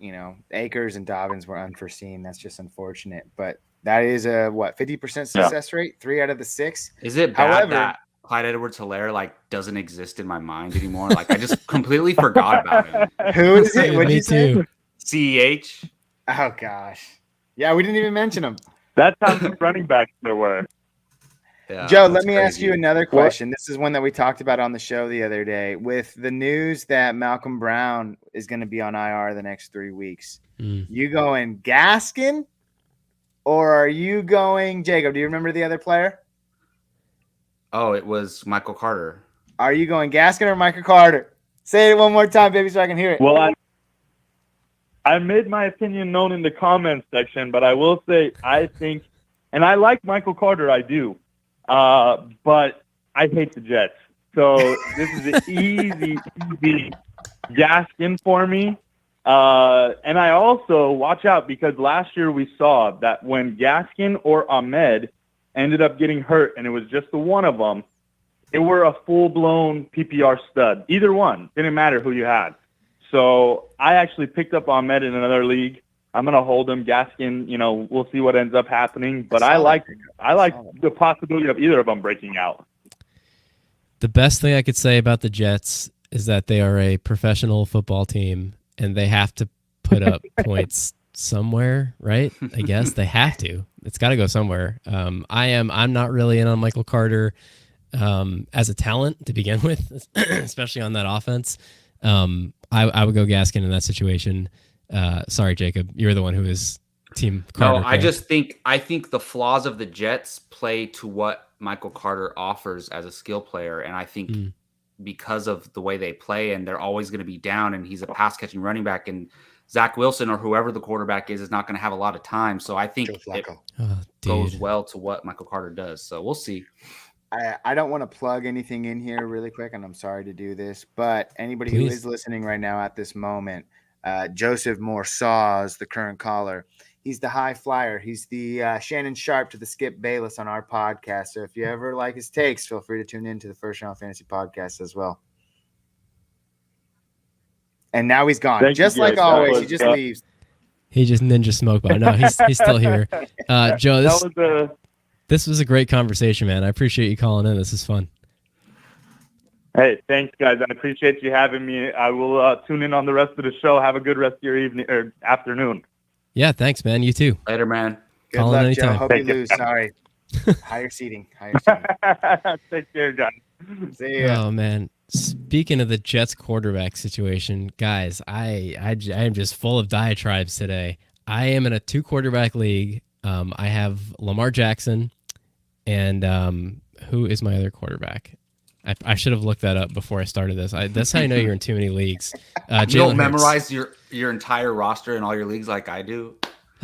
Speaker 4: Akers and Dobbins were unforeseen. That's just unfortunate. But that is a 50% success rate, 3 out of the 6.
Speaker 3: Is it bad
Speaker 4: However,
Speaker 3: that Clyde Edwards-Helaire doesn't exist in my mind anymore? I just completely forgot about him.
Speaker 4: Who is it? What'd
Speaker 2: Me
Speaker 4: you say?
Speaker 2: too.
Speaker 3: CEH.
Speaker 4: Oh gosh, yeah, we didn't even mention him.
Speaker 6: That's how many running backs there were.
Speaker 3: Yeah,
Speaker 4: Joe,
Speaker 3: that's
Speaker 4: let me ask
Speaker 3: crazy.
Speaker 4: you another question. This is one that we talked about on the show the other day. With the news that Malcolm Brown is going to be on IR the next 3 weeks, you going Gaskin, or are you going Jacob? Do you remember the other player?
Speaker 3: Oh, it was Michael Carter.
Speaker 4: Are you going Gaskin or Michael Carter? Say it one more time, baby, so I can hear it.
Speaker 6: Well, I made my opinion known in the comments section, but I will say I think, and I like Michael Carter, I do, but I hate the Jets. So this is an easy Gaskin for me. And I also watch out because last year we saw that when Gaskin or Ahmed ended up getting hurt, and it was just the one of them, they were a full-blown PPR stud. Either one. Didn't matter who you had. So I actually picked up Ahmed in another league. I'm going to hold him. Gaskin, we'll see what ends up happening. But I like the possibility of either of them breaking out.
Speaker 2: The best thing I could say about the Jets is that they are a professional football team, and they have to put up points somewhere, right? I guess they have to. It's got to go somewhere. I'm not really in on Michael Carter as a talent to begin with, especially on that offense. I would go Gaskin in that situation. Sorry, Jacob, you're the one who is team Carter.
Speaker 3: No, I think the flaws of the Jets play to what Michael Carter offers as a skill player, and I think because of the way they play, and they're always going to be down, and he's a pass catching running back, and Zach Wilson or whoever the quarterback is not going to have a lot of time. So I think it goes well to what Michael Carter does. So we'll see.
Speaker 4: I don't want to plug anything in here really quick, and I'm sorry to do this, but anybody who is listening right now at this moment, Joseph Moore-Saws, the current caller, he's the high flyer. He's the Shannon Sharp to the Skip Bayless on our podcast. So if you ever like his takes, feel free to tune in to the First Round Fantasy Podcast as well. And now he's gone. Just like always, he just leaves.
Speaker 2: He just ninja smoke bot. No, he's still here. Joe, this was a great conversation, man. I appreciate you calling in. This is fun.
Speaker 6: Hey, thanks, guys. I appreciate you having me. I will tune in on the rest of the show. Have a good rest of your evening or afternoon.
Speaker 2: Yeah, thanks, man. You too.
Speaker 3: Later, man.
Speaker 4: Good
Speaker 2: Call
Speaker 4: luck,
Speaker 2: anytime.
Speaker 4: Joe. Hope you lose. Sorry. Higher seating.
Speaker 6: Take care, guys.
Speaker 4: See ya.
Speaker 2: Oh, man. Speaking of the Jets quarterback situation, guys, I am just full of diatribes today. I am in a 2-quarterback league. I have Lamar Jackson, and who is my other quarterback? I should have looked that up before I started this. That's how I know you're in too many leagues.
Speaker 3: You don't memorize your entire roster in all your leagues like I do.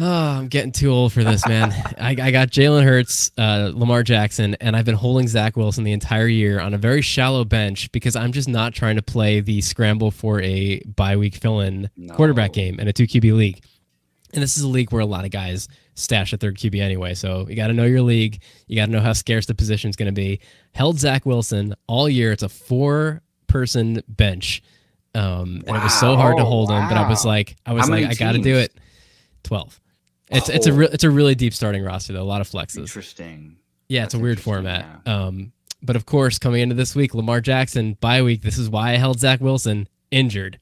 Speaker 2: Oh, I'm getting too old for this, man. I got Jalen Hurts, Lamar Jackson, and I've been holding Zach Wilson the entire year on a very shallow bench because I'm just not trying to play the scramble for a bye-week fill-in quarterback game in a 2-QB league. And this is a league where a lot of guys stash a third QB anyway, so you got to know your league. You got to know how scarce the position is going to be. Held Zach Wilson all year. It's a 4-person bench, and it was so hard to hold him. But I was like, I got to do it. 12. It's a really deep starting roster though. A lot of flexes.
Speaker 3: Interesting.
Speaker 2: Yeah, it's
Speaker 3: That's
Speaker 2: a weird
Speaker 3: interesting,
Speaker 2: format.
Speaker 3: yeah.
Speaker 2: But of course, coming into this week, Lamar Jackson bye week. This is why I held Zach Wilson injured.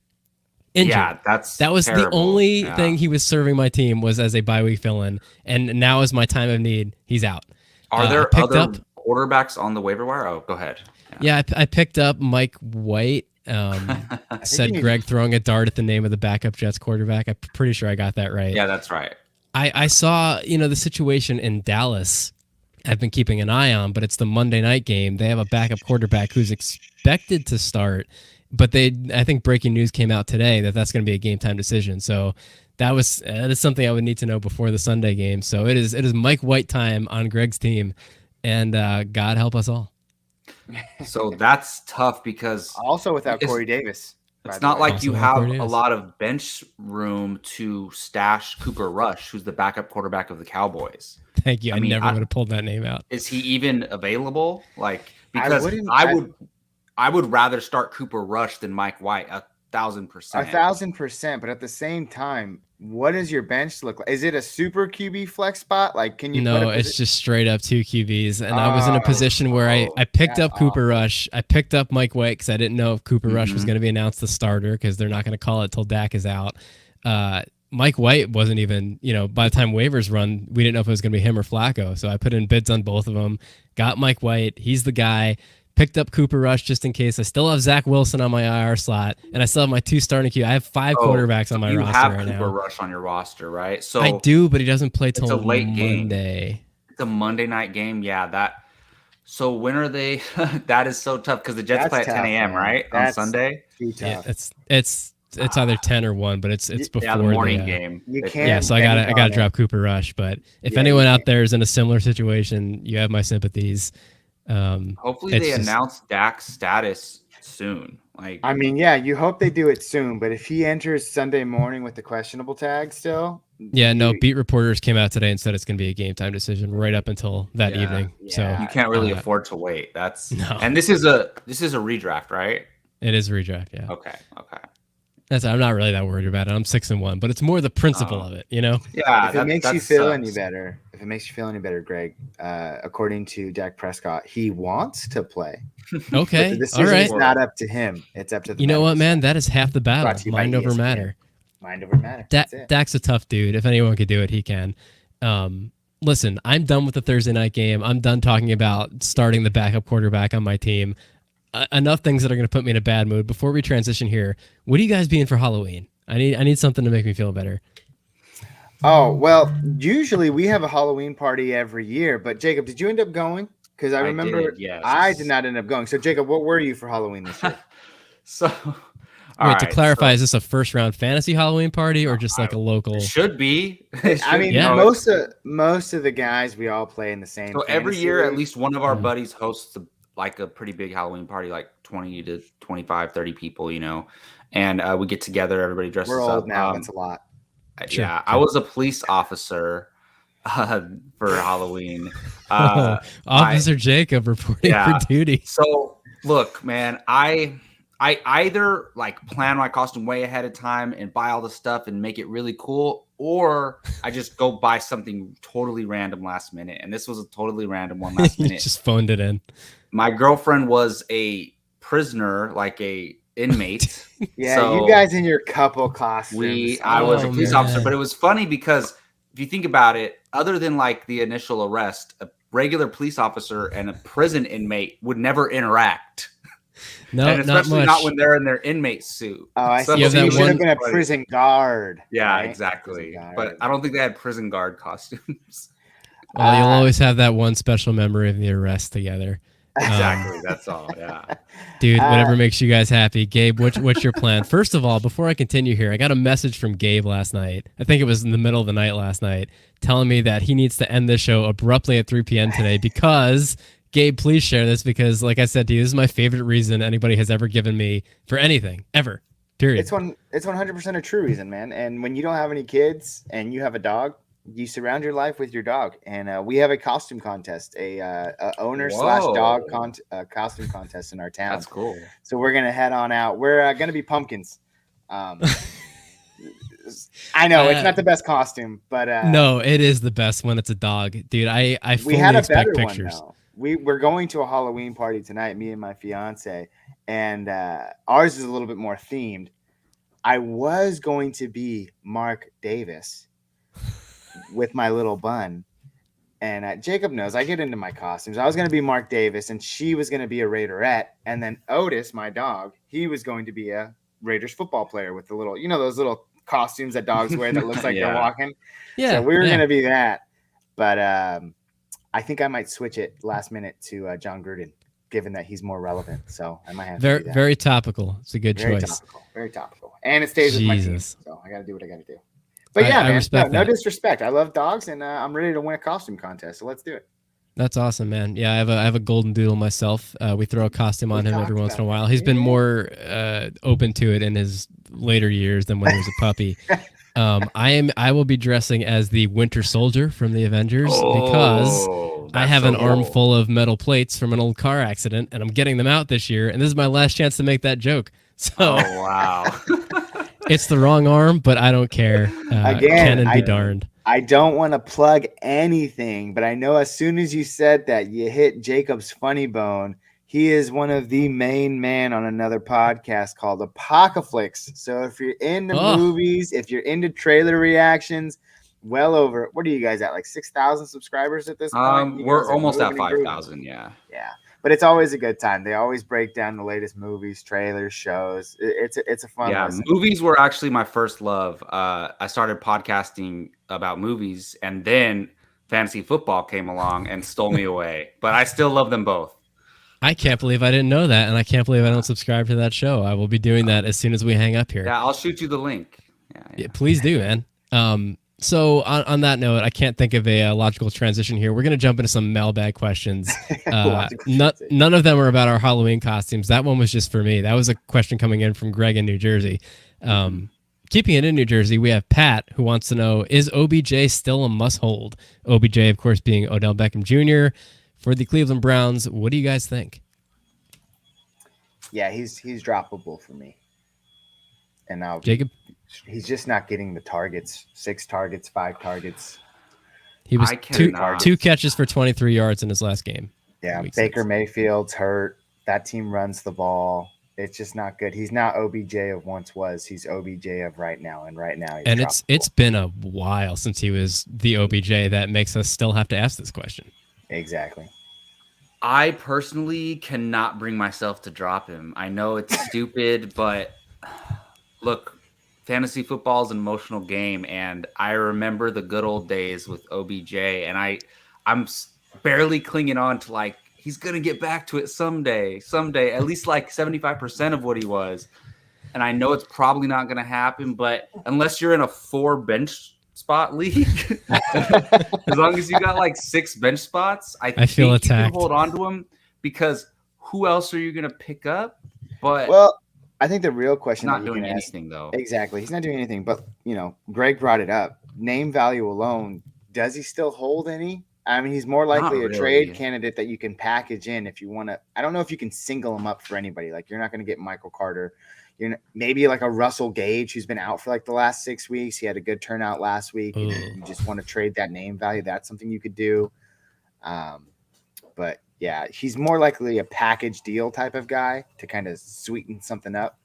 Speaker 3: Yeah, that
Speaker 2: was
Speaker 3: terrible.
Speaker 2: the only
Speaker 3: Yeah.
Speaker 2: thing he was serving my team was as a bye week fill-in, and now is my time of need. He's out.
Speaker 3: Are
Speaker 2: I
Speaker 3: there
Speaker 2: picked
Speaker 3: other
Speaker 2: up-
Speaker 3: quarterbacks on the waiver wire? Oh, go ahead.
Speaker 2: Yeah, I picked up Mike White. Said
Speaker 4: you-
Speaker 2: Greg throwing a dart at the name of the backup Jets quarterback. I'm pretty sure I got that right.
Speaker 3: Yeah, that's right.
Speaker 2: I saw, the situation in Dallas I've been keeping an eye on, but it's the Monday night game. They have a backup quarterback who's expected to start, but I think breaking news came out today that that's going to be a game time decision. So that is something I would need to know before the Sunday game. So it is Mike White time on Greg's team, and God help us all.
Speaker 3: So that's tough because
Speaker 4: Also without Corey Davis.
Speaker 3: it's not like you
Speaker 2: Also,
Speaker 3: have
Speaker 2: Corey
Speaker 3: a
Speaker 2: Davis.
Speaker 3: lot of bench room to stash Cooper Rush, who's the backup quarterback of the Cowboys.
Speaker 2: Thank you. I
Speaker 3: mean,
Speaker 2: never would have pulled that name out.
Speaker 3: Is he even available? Like,
Speaker 4: I
Speaker 3: because
Speaker 4: wouldn't-
Speaker 3: I would rather start Cooper Rush than Mike White 1,000%.
Speaker 4: 1,000%. But at the same time, what does your bench look like? Is it a super QB flex spot? Like, can you?
Speaker 2: No, it's just straight up 2 QBs. And I was in a position where I picked up
Speaker 4: that's
Speaker 2: Cooper Rush. I picked up Mike White because I didn't know if Cooper Rush was
Speaker 3: Mhm.
Speaker 2: going to be announced the starter because they're not going to call it till Dak is out. Mike White wasn't even, by the time waivers run, we didn't know if it was going to be him or Flacco. So I put in bids on both of them, got Mike White. He's the guy. Picked up Cooper Rush just in case. I still have Zach Wilson on my IR slot, and I still have my 2 starting queue. I have 5 quarterbacks on my
Speaker 3: you
Speaker 2: roster
Speaker 3: have
Speaker 2: right
Speaker 3: Cooper
Speaker 2: now.
Speaker 3: Rush on your roster, right? So
Speaker 2: I do, but he doesn't play till
Speaker 3: a late game.
Speaker 2: Monday.
Speaker 3: It's a Monday night game. Yeah, So when are they? That is so tough because the Jets
Speaker 4: That's
Speaker 3: play at 10
Speaker 4: tough,
Speaker 3: a.m.
Speaker 4: man.
Speaker 3: right on
Speaker 4: That's
Speaker 3: Sunday.
Speaker 4: too
Speaker 2: Yeah,
Speaker 4: tough.
Speaker 2: it's either 10 or 1, but it's before
Speaker 3: Yeah, the morning
Speaker 2: the,
Speaker 3: game.
Speaker 4: You
Speaker 3: It-
Speaker 4: can't-
Speaker 2: Yeah, so I
Speaker 4: bank
Speaker 2: gotta
Speaker 4: on
Speaker 2: drop Cooper Rush. But if
Speaker 4: Yeah,
Speaker 2: anyone
Speaker 4: you
Speaker 2: out
Speaker 4: can't.
Speaker 2: there is in a similar situation, you have my sympathies.
Speaker 3: Hopefully
Speaker 2: It's
Speaker 3: they
Speaker 2: just-
Speaker 3: announce Dak's status soon. Like,
Speaker 4: I mean, yeah, you hope they do it soon, but if he enters Sunday morning with the questionable tag still,
Speaker 2: Yeah, no, beat reporters came out today and said it's going to be a game time decision right up until that
Speaker 3: Yeah,
Speaker 2: evening. So
Speaker 4: yeah.
Speaker 3: you can't really
Speaker 2: Uh,
Speaker 3: afford to wait. That's
Speaker 2: No.
Speaker 3: And this is a redraft, right?
Speaker 2: it is a redraft. Yeah,
Speaker 3: Okay.
Speaker 2: I'm not really that worried about it. I'm 6-1, but it's more the principle of it.
Speaker 3: Yeah.
Speaker 4: if it makes you feel any
Speaker 3: sucks.
Speaker 4: better, Greg, according to Dak Prescott, he wants to play.
Speaker 2: Okay,
Speaker 4: The
Speaker 2: all
Speaker 4: decision
Speaker 2: right.
Speaker 4: is not up to him; it's up to the.
Speaker 2: You know what,
Speaker 4: bettors.
Speaker 2: man? That is half the
Speaker 4: Brought
Speaker 2: battle.
Speaker 4: to you by
Speaker 2: Mind over
Speaker 4: ESPN.
Speaker 2: matter.
Speaker 4: Mind over matter. That's it.
Speaker 2: Dak's a tough dude. If anyone could do it, he can. Listen, I'm done with the Thursday night game. I'm done talking about starting the backup quarterback on my team. Enough things that are going to put me in a bad mood. Before we transition here, what are you guys being for Halloween? I need something to make me feel better.
Speaker 4: Oh, well, usually we have a Halloween party every year, but Jacob, did you end up going? Because I remember
Speaker 3: did, yes.
Speaker 4: I did not end up going. So, Jacob, what were you for Halloween this year?
Speaker 3: So
Speaker 2: Wait, to clarify, is this a first round fantasy Halloween party or just like a local?
Speaker 3: it should be.
Speaker 4: I mean,
Speaker 2: Yeah.
Speaker 4: most of the guys we all play in the same.
Speaker 3: So every
Speaker 4: fantasy
Speaker 3: year, at
Speaker 4: league.
Speaker 3: least one of our buddies hosts a pretty big Halloween party, like 20 to 25, 30 people, and we get together, everybody dresses
Speaker 4: We're
Speaker 3: up.
Speaker 4: old now. That's a lot.
Speaker 2: Sure,
Speaker 3: Yeah,
Speaker 2: sure.
Speaker 3: I was a police officer for Halloween.
Speaker 2: Officer Jacob reporting
Speaker 3: Yeah.
Speaker 2: for duty.
Speaker 3: So look, man, I either like plan my costume way ahead of time and buy all the stuff and make it really cool, or I just go buy something totally random last minute. And this was a totally random one last
Speaker 2: You
Speaker 3: minute.
Speaker 2: just phoned it in.
Speaker 3: My girlfriend was a prisoner, like a inmate.
Speaker 4: Yeah,
Speaker 3: So
Speaker 4: you guys in your couple costumes.
Speaker 3: I was a
Speaker 2: Oh,
Speaker 3: police
Speaker 2: man.
Speaker 3: officer, but it was funny because if you think about it, other than like the initial arrest, a regular police officer and a prison inmate would never interact.
Speaker 2: No,
Speaker 3: And
Speaker 2: not
Speaker 3: especially
Speaker 2: much.
Speaker 3: not when they're in their inmate suit.
Speaker 4: Oh, I
Speaker 3: So
Speaker 4: see.
Speaker 2: You have
Speaker 4: So you
Speaker 2: that
Speaker 4: should have
Speaker 2: one-
Speaker 4: been a prison guard.
Speaker 3: Yeah,
Speaker 4: right?
Speaker 3: exactly.
Speaker 4: Prison guard.
Speaker 3: But I don't think they had prison guard costumes.
Speaker 2: Well, you'll always have that one special memory of the arrest together.
Speaker 3: Exactly. That's all. Yeah.
Speaker 2: Dude, whatever makes you guys happy. Gabe, what's your plan? First of all, before I continue here, I got a message from Gabe last night. I think it was in the middle of the night last night, telling me that he needs to end this show abruptly at 3 p.m. today because, Gabe, please share this because, like I said to you, this is my favorite reason anybody has ever given me for anything, ever, period.
Speaker 4: It's 100% a true reason, man. And when you don't have any kids and you have a dog, you surround your life with your dog. And we have a costume contest, a owner slash dog costume contest in our town.
Speaker 3: That's cool.
Speaker 4: So we're gonna head on out. We're gonna be pumpkins. I know it's not the best costume, but
Speaker 2: no, it is the best when it's a dog, dude. I fully
Speaker 4: we had a
Speaker 2: expect
Speaker 4: better
Speaker 2: pictures.
Speaker 4: one though. We're going to a Halloween party tonight, me and my fiance, and ours is a little bit more themed. I was going to be Mark Davis with my little bun. And Jacob knows I get into my costumes. I was going to be Mark Davis, and she was going to be a Raiderette. And then Otis, my dog, he was going to be a Raiders football player with the little, those little costumes that dogs wear that looks like they're walking.
Speaker 2: Yeah.
Speaker 4: So we were going to be that. But I think I might switch it last minute to John Gruden, given that he's more relevant. So I might have to do that.
Speaker 2: Very topical. It's a good choice.
Speaker 4: Very topical. And it stays with my team. So I got to do what I got to do. But yeah,
Speaker 2: I respect
Speaker 4: no disrespect. I love dogs, and I'm ready to win a costume contest. So let's do it.
Speaker 2: That's awesome, man. Yeah, I have a golden doodle myself. We throw a costume on him every once in a while. He's been more open to it in his later years than when he was a puppy. I will be dressing as the Winter Soldier from the Avengers because I have an armful of metal plates from an old car accident, and I'm getting them out this year. And this is my last chance to make that joke. So,
Speaker 3: wow.
Speaker 2: It's the wrong arm, but I don't care.
Speaker 4: Again,
Speaker 2: Can be darned.
Speaker 4: I don't want to plug anything, but I know as soon as you said that, you hit Jacob's funny bone. He is one of the main man on another podcast called Apocalypse. So if you're into movies, if you're into trailer reactions, well over, what are you guys at? Like 6,000 subscribers at this point?
Speaker 3: We're almost at 5,000. Yeah.
Speaker 4: But it's always a good time. They always break down the latest movies, trailers, shows. It's a fun.
Speaker 3: Yeah,
Speaker 4: listen.
Speaker 3: Movies were actually my first love. I started podcasting about movies, and then fantasy football came along and stole me away. But I still love them both.
Speaker 2: I can't believe I didn't know that, and I can't believe I don't subscribe to that show. I will be doing that as soon as we hang up here.
Speaker 3: Yeah, I'll shoot you the link.
Speaker 2: Yeah, please do, man. So on that note, I can't think of a logical transition here. We're going to jump into some mailbag questions. None of them are about our Halloween costumes. That one was just for me. That was a question coming in from Greg in New Jersey. Keeping it in New Jersey, we have Pat who wants to know, is OBJ still a must-hold? OBJ, of course, being Odell Beckham Jr. for the Cleveland Browns. What do you guys think?
Speaker 4: Yeah, he's droppable for me. And now
Speaker 2: Jacob?
Speaker 4: He's just not getting the targets. 6 targets, 5 targets.
Speaker 2: He was two catches for 23 yards in his last game.
Speaker 4: Yeah, Baker Mayfield's hurt. That team runs the ball. It's just not good. He's not OBJ of once was. He's OBJ of right now, and right now he's droppable.
Speaker 2: It's been a while since he was the OBJ. That makes us still have to ask this question.
Speaker 4: Exactly.
Speaker 3: I personally cannot bring myself to drop him. I know it's stupid, but look, fantasy football is an emotional game, and I remember the good old days with OBJ, and I'm barely clinging on to like he's gonna get back to it someday, at least like 75% of what he was. And I know it's probably not gonna happen, but unless you're in a 4 bench spot league, as long as you got like 6 bench spots, I
Speaker 2: feel
Speaker 3: think
Speaker 2: attacked.
Speaker 3: You can hold on to him because who else are you gonna pick up? But
Speaker 4: I think the real question
Speaker 3: not doing anything though.
Speaker 4: Exactly. He's not doing anything, but Greg brought it up. Name value alone. Does he still hold any? I mean, he's more likely a trade candidate that you can package in if you want to. I don't know if you can single him up for anybody. Like you're not going to get Michael Carter. Maybe like a Russell Gage who's been out for like the last 6 weeks. He had a good turnout last week. You just want to trade that name value. That's something you could do. But yeah, he's more likely a package deal type of guy to kind of sweeten something up.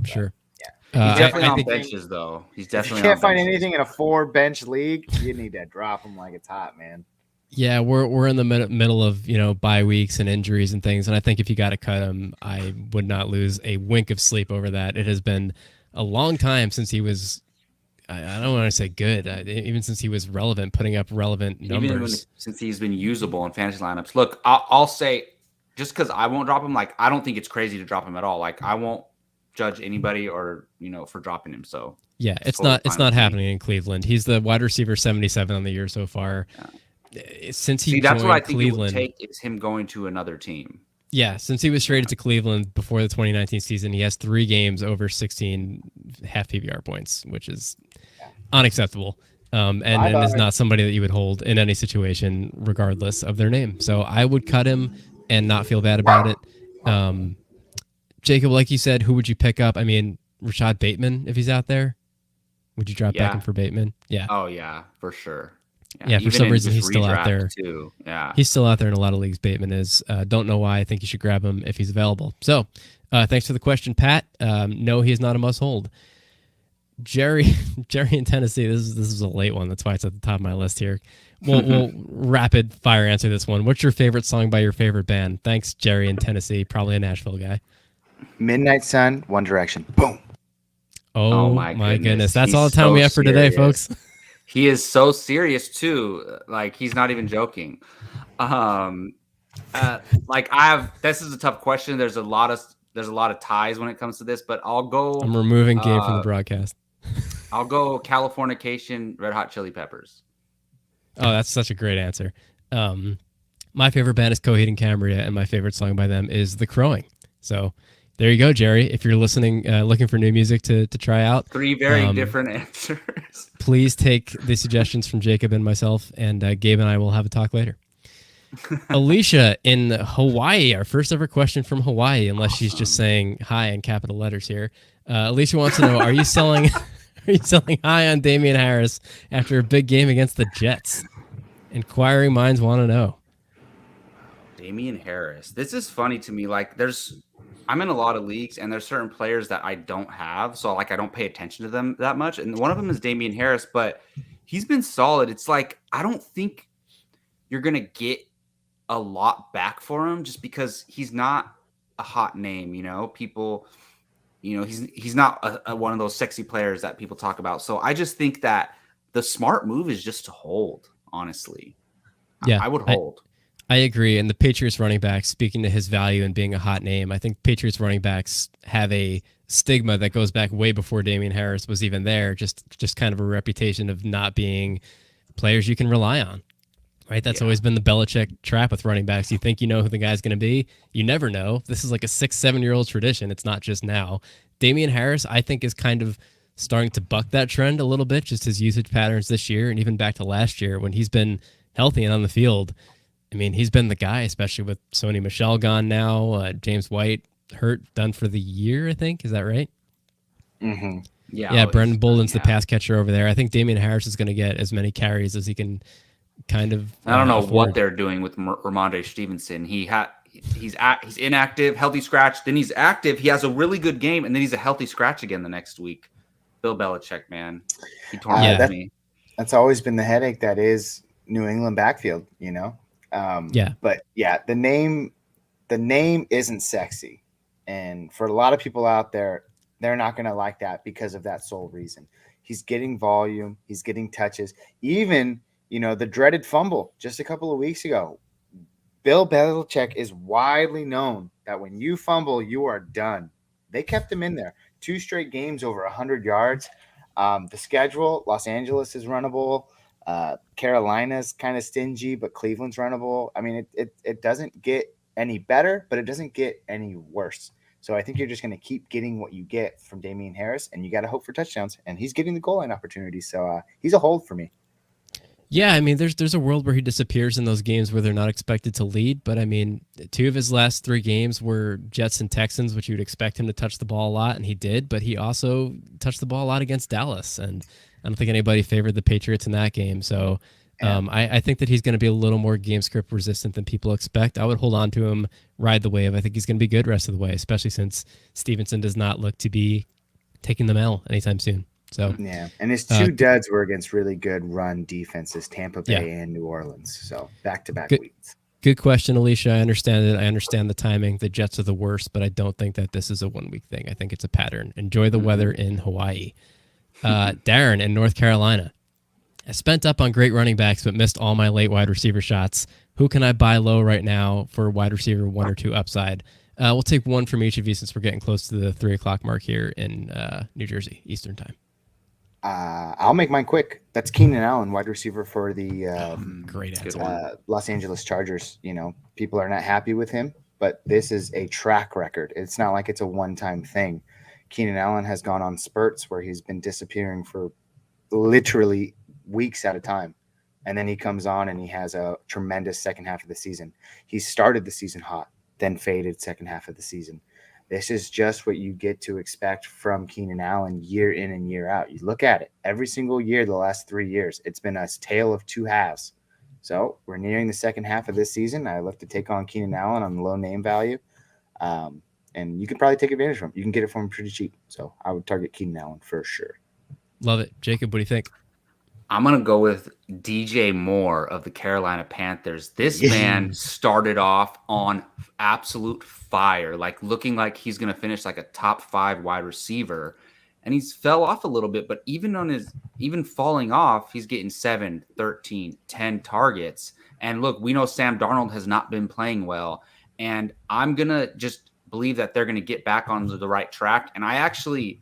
Speaker 2: Sure.
Speaker 3: Yeah. He's definitely on benches, though. He's definitely
Speaker 4: if you can't find anything in a 4-bench league, you need to drop him like it's hot, man.
Speaker 2: Yeah, we're in the middle of bye weeks and injuries and things, and I think if you got to cut him, I would not lose a wink of sleep over that. It has been a long time since he was. I don't want to say good, even since he was relevant, putting up relevant numbers.
Speaker 3: Even since he's been usable in fantasy lineups. Look, I'll say, just because I won't drop him, like I don't think it's crazy to drop him at all. Like I won't judge anybody or for dropping him. So
Speaker 2: yeah, it's not happening in Cleveland. He's the wide receiver 77 on the year so far.
Speaker 3: Yeah.
Speaker 2: Since he
Speaker 3: that's
Speaker 2: joined
Speaker 3: what I think
Speaker 2: Cleveland,
Speaker 3: it would take is him going to another team.
Speaker 2: Yeah, since he was traded to Cleveland before the 2019 season, he has 3 games over 16 half PPR points, which is unacceptable. And is not somebody that you would hold in any situation, regardless of their name. So I would cut him and not feel bad about it. Jacob, like you said, who would you pick up? I mean, Rashad Bateman, if he's out there. Would you drop
Speaker 3: Yeah.
Speaker 2: Beckham for Bateman? Yeah.
Speaker 3: Oh yeah, for sure.
Speaker 2: Yeah, for
Speaker 3: even
Speaker 2: some
Speaker 3: in
Speaker 2: reason
Speaker 3: just
Speaker 2: he's still out
Speaker 3: redraft,
Speaker 2: there.
Speaker 3: too. Yeah.
Speaker 2: He's still out there in a lot of leagues. Bateman is. Don't know why. I think you should grab him if he's available. So, thanks for the question, Pat. No, he is not a must hold. Jerry in Tennessee. This is a late one. That's why it's at the top of my list here. We'll rapid fire answer this one. What's your favorite song by your favorite band? Thanks, Jerry in Tennessee. Probably a Nashville guy.
Speaker 4: Midnight Sun, One Direction. Boom.
Speaker 2: Oh my goodness. That's all the time we have for today, folks.
Speaker 3: He is so serious too. Like he's not even joking. This is a tough question. There's a lot of ties when it comes to this, but I'll go.
Speaker 2: I'm removing Gabe from the broadcast.
Speaker 3: I'll go Californication, Red Hot Chili Peppers.
Speaker 2: Oh, that's such a great answer. My favorite band is Coheed and Cambria, and my favorite song by them is The Crowing. So there you go, Jerry. If you're listening, looking for new music to try out.
Speaker 3: 3 very different answers.
Speaker 2: Please take the suggestions from Jacob and myself, and Gabe and I will have a talk later. Alicia in Hawaii, our first ever question from Hawaii, unless she's just saying hi in capital letters here. Alicia wants to know, are you selling high on Damian Harris after a big game against the Jets? Inquiring minds want to know.
Speaker 3: Damian Harris. This is funny to me. Like I'm in a lot of leagues and there's certain players that I don't have. So like I don't pay attention to them that much. And one of them is Damian Harris, but he's been solid. It's like I don't think you're going to get a lot back for him just because he's not a hot name, people, he's not one of those sexy players that people talk about. So I just think that the smart move is just to hold, honestly.
Speaker 2: Yeah,
Speaker 3: I would hold.
Speaker 2: I agree. And the Patriots running backs, speaking to his value and being a hot name, I think Patriots running backs have a stigma that goes back way before Damian Harris was even there. Just kind of a reputation of not being players you can rely on. Right? That's always been the Belichick trap with running backs. You think you know who the guy's going to be. You never know. This is like a 6-7-year-old tradition. It's not just now. Damian Harris, I think, is kind of starting to buck that trend a little bit, just his usage patterns this year and even back to last year when he's been healthy and on the field. I mean, he's been the guy, especially with Sony Michel gone now, James White hurt, done for the year, I think. Is that right?
Speaker 4: Mm-hmm.
Speaker 2: Yeah, Brendan Bolden's the pass catcher over there. I think Damian Harris is going to get as many carries as he can kind of.
Speaker 3: I don't know what they're doing with Ramondre Stevenson. He's inactive, healthy scratch. Then he's active. He has a really good game, and then he's a healthy scratch again the next week. Bill Belichick, man, he tormented me.
Speaker 4: That's always been the headache that is New England backfield, But yeah, the name isn't sexy, and for a lot of people out there, they're not going to like that because of that sole reason. He's getting volume, he's getting touches, even. The dreaded fumble just a couple of weeks ago. Bill Belichick is widely known that when you fumble, you are done. They kept him in there. 2 straight games over 100 yards. The schedule, Los Angeles is runnable. Carolina's kind of stingy, but Cleveland's runnable. I mean, it doesn't get any better, but it doesn't get any worse. So I think you're just going to keep getting what you get from Damian Harris, and you got to hope for touchdowns. And he's getting the goal line opportunities. So he's a hold for me.
Speaker 2: Yeah, I mean, there's a world where he disappears in those games where they're not expected to lead. But, I mean, 2 of his last 3 games were Jets and Texans, which you'd expect him to touch the ball a lot, and he did. But he also touched the ball a lot against Dallas, and I don't think anybody favored the Patriots in that game. So I think that he's going to be a little more game script resistant than people expect. I would hold on to him, ride the wave. I think he's going to be good rest of the way, especially since Stevenson does not look to be taking the L anytime soon. So
Speaker 4: yeah, and his 2 duds were against really good run defenses, Tampa Bay and New Orleans. So back-to-back weeks.
Speaker 2: Good question, Alicia. I understand it. I understand the timing. The Jets are the worst, but I don't think that this is a 1-week thing. I think it's a pattern. Enjoy the weather in Hawaii. Darren in North Carolina. I spent up on great running backs, but missed all my late wide receiver shots. Who can I buy low right now for wide receiver 1 or 2 upside? We'll take one from each of you since we're getting close to the 3 o'clock mark here in New Jersey, Eastern time.
Speaker 4: I'll make mine quick. That's Keenan Allen, wide receiver for the
Speaker 2: great answer.
Speaker 4: Los Angeles Chargers. People are not happy with him, but this is a track record. It's not like it's a one-time thing. Keenan Allen has gone on spurts where he's been disappearing for literally weeks at a time. And then he comes on and he has a tremendous second half of the season. He started the season hot, then faded second half of the season. This is just what you get to expect from Keenan Allen year in and year out. You look at it every single year, the last 3 years, it's been a tale of two halves. So we're nearing the second half of this season. I look to take on Keenan Allen on low name value. And you can probably take advantage of him. You can get it from him pretty cheap. So I would target Keenan Allen for sure.
Speaker 2: Love it. Jacob, what do you think?
Speaker 3: I'm going to go with DJ Moore of the Carolina Panthers. This man started off on absolute fire, like looking like he's going to finish like a top 5 wide receiver. And he's fell off a little bit, but even falling off, he's getting 7, 13, 10 targets. And look, we know Sam Darnold has not been playing well. And I'm going to just believe that they're going to get back on the right track. And I actually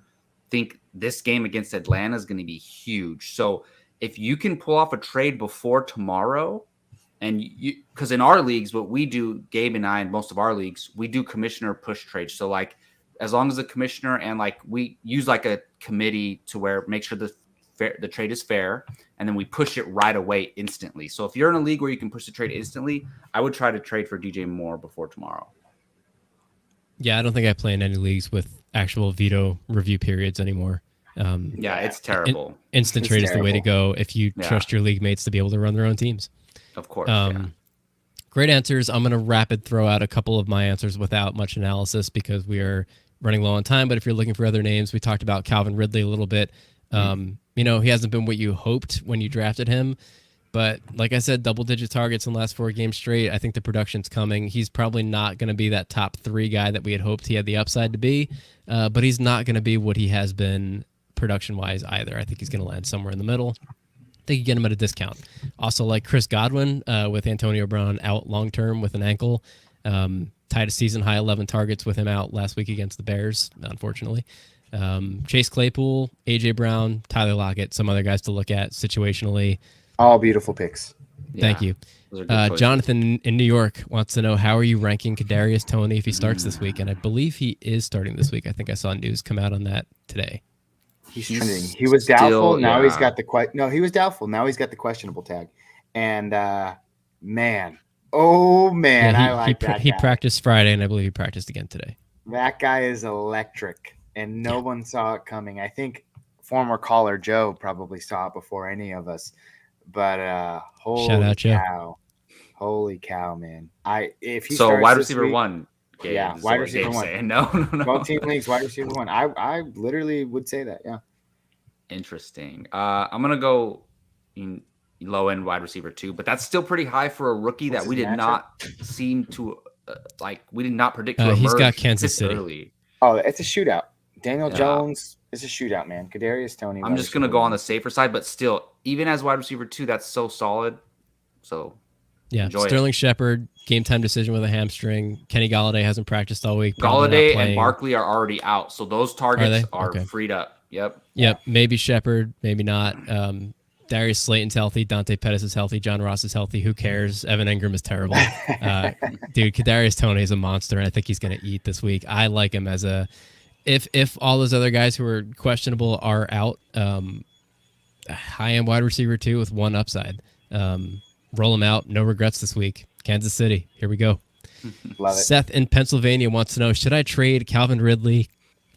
Speaker 3: think this game against Atlanta is going to be huge. So if you can pull off a trade before tomorrow, and because in our leagues, what we do, Gabe and I, in most of our leagues, we do commissioner push trades. So like, as long as the commissioner and like we use like a committee to where make sure the trade is fair, and then we push it right away instantly. So if you're in a league where you can push the trade instantly, I would try to trade for DJ Moore before tomorrow.
Speaker 2: Yeah, I don't think I play in any leagues with actual veto review periods anymore.
Speaker 3: Yeah, it's terrible.
Speaker 2: Instant trade is the way to go if you trust your league mates to be able to run their own teams.
Speaker 3: Of course.
Speaker 2: Great answers. I'm going to rapid throw out a couple of my answers without much analysis because we are running low on time. But if you're looking for other names, we talked about Calvin Ridley a little bit. He hasn't been what you hoped when you drafted him. But like I said, double-digit targets in the last 4 games straight. I think the production's coming. He's probably not going to be that top 3 guy that we had hoped he had the upside to be. But he's not going to be what he has been production-wise either. I think he's going to land somewhere in the middle. I think you get him at a discount. Also, like Chris Godwin with Antonio Brown out long-term with an ankle. Tied a season-high 11 targets with him out last week against the Bears, unfortunately. Chase Claypool, A.J. Brown, Tyler Lockett, some other guys to look at situationally.
Speaker 4: All beautiful picks.
Speaker 2: Thank you. Jonathan in New York wants to know, how are you ranking Kadarius Toney if he starts this week? And I believe he is starting this week. I think I saw news come out on that today.
Speaker 4: He's trending. He was doubtful. Now he's got the he was doubtful. Now he's got the questionable tag. And I like that.
Speaker 2: He practiced Friday, and I believe he practiced again today.
Speaker 4: That guy is electric, and no one saw it coming. I think former caller Joe probably saw it before any of us. But holy cow, man!
Speaker 3: Wide receiver week, 1.
Speaker 4: Gabe, wide receiver 1.
Speaker 3: Saying. No.
Speaker 4: 12-team leagues, wide receiver 1. I literally would say that. Yeah.
Speaker 3: Interesting. I'm gonna go in low end wide receiver 2, but that's still pretty high for a rookie that we did not seem to we did not predict to emerge.
Speaker 2: He's got Kansas City.
Speaker 3: Early.
Speaker 4: Oh, it's a shootout. Daniel Jones is a shootout, man. Kadarius Toney.
Speaker 3: I'm just gonna go on the safer side, but still, even as wide receiver 2, that's so solid. So
Speaker 2: Sterling Shepard, game time decision with a hamstring. Kenny Galladay hasn't practiced all week.
Speaker 3: Galladay and Barkley are already out, so those targets are freed up. Yep. Maybe
Speaker 2: Shepard, maybe not. Darius Slayton's healthy. Dante Pettis is healthy. John Ross is healthy. Who cares? Evan Ingram is terrible. Dude, Kadarius Toney is a monster, and I think he's going to eat this week. I like him as a if all those other guys who are questionable are out, high-end wide receiver 2 with 1 upside. Roll him out. No regrets this week. Kansas City. Here we go.
Speaker 4: Love it.
Speaker 2: Seth in Pennsylvania wants to know, should I trade Calvin Ridley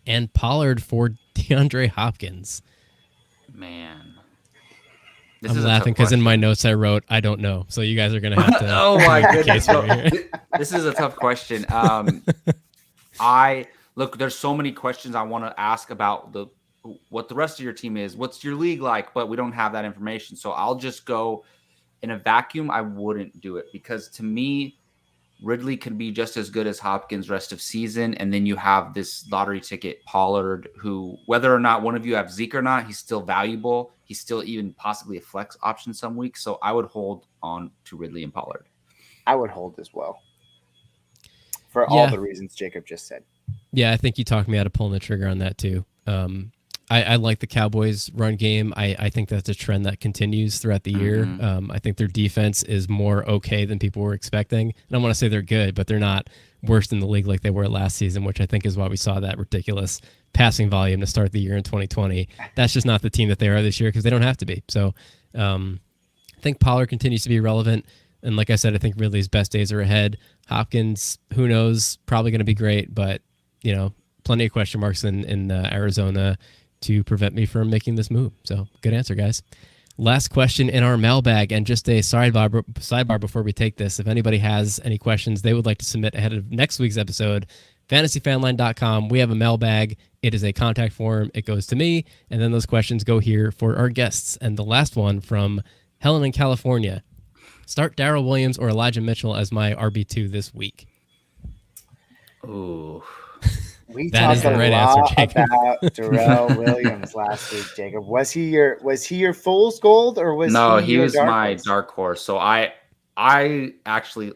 Speaker 2: and Pollard for DeAndre Hopkins?
Speaker 3: Man.
Speaker 2: I'm laughing because in my notes I wrote, I don't know. So you guys are going to have to.
Speaker 3: Oh, my goodness. This is a tough question. Look, there's so many questions I want to ask about what the rest of your team is. What's your league like? But we don't have that information. So I'll just go in a vacuum. I wouldn't do it because to me, Ridley can be just as good as Hopkins rest of season. And then you have this lottery ticket Pollard, who, whether or not one of you have Zeke or not, he's still valuable. He's still even possibly a flex option some weeks. So I would hold on to Ridley and Pollard.
Speaker 4: I would hold as well for all the reasons Jacob just said.
Speaker 2: Yeah, I think you talked me out of pulling the trigger on that too. I like the Cowboys' run game. I think that's a trend that continues throughout the year. I think their defense is more okay than people were expecting. I don't want to say they're good, but they're not worse in the league like they were last season, which I think is why we saw that ridiculous passing volume to start the year in 2020. That's just not the team that they are this year because they don't have to be. So I think Pollard continues to be relevant. And like I said, I think Ridley's best days are ahead. Hopkins, who knows, probably going to be great, but plenty of question marks in Arizona to prevent me from making this move. So good answer, guys. Last question in our mailbag, and just a sidebar before we take this. If anybody has any questions they would like to submit ahead of next week's episode, fantasyfanline.com. We have a mailbag. It is a contact form. It goes to me, and then those questions go here for our guests. And the last one from Helen in California. Start Darrell Williams or Elijah Mitchell as my RB2 this week.
Speaker 3: Ooh.
Speaker 4: We
Speaker 2: That
Speaker 4: talked
Speaker 2: is the
Speaker 4: a
Speaker 2: right
Speaker 4: lot
Speaker 2: answer, Jacob.
Speaker 4: about Darrell Williams last week, Jacob. Was he your fool's gold, or was
Speaker 3: he
Speaker 4: your
Speaker 3: was my
Speaker 4: horse?
Speaker 3: dark horse. So I actually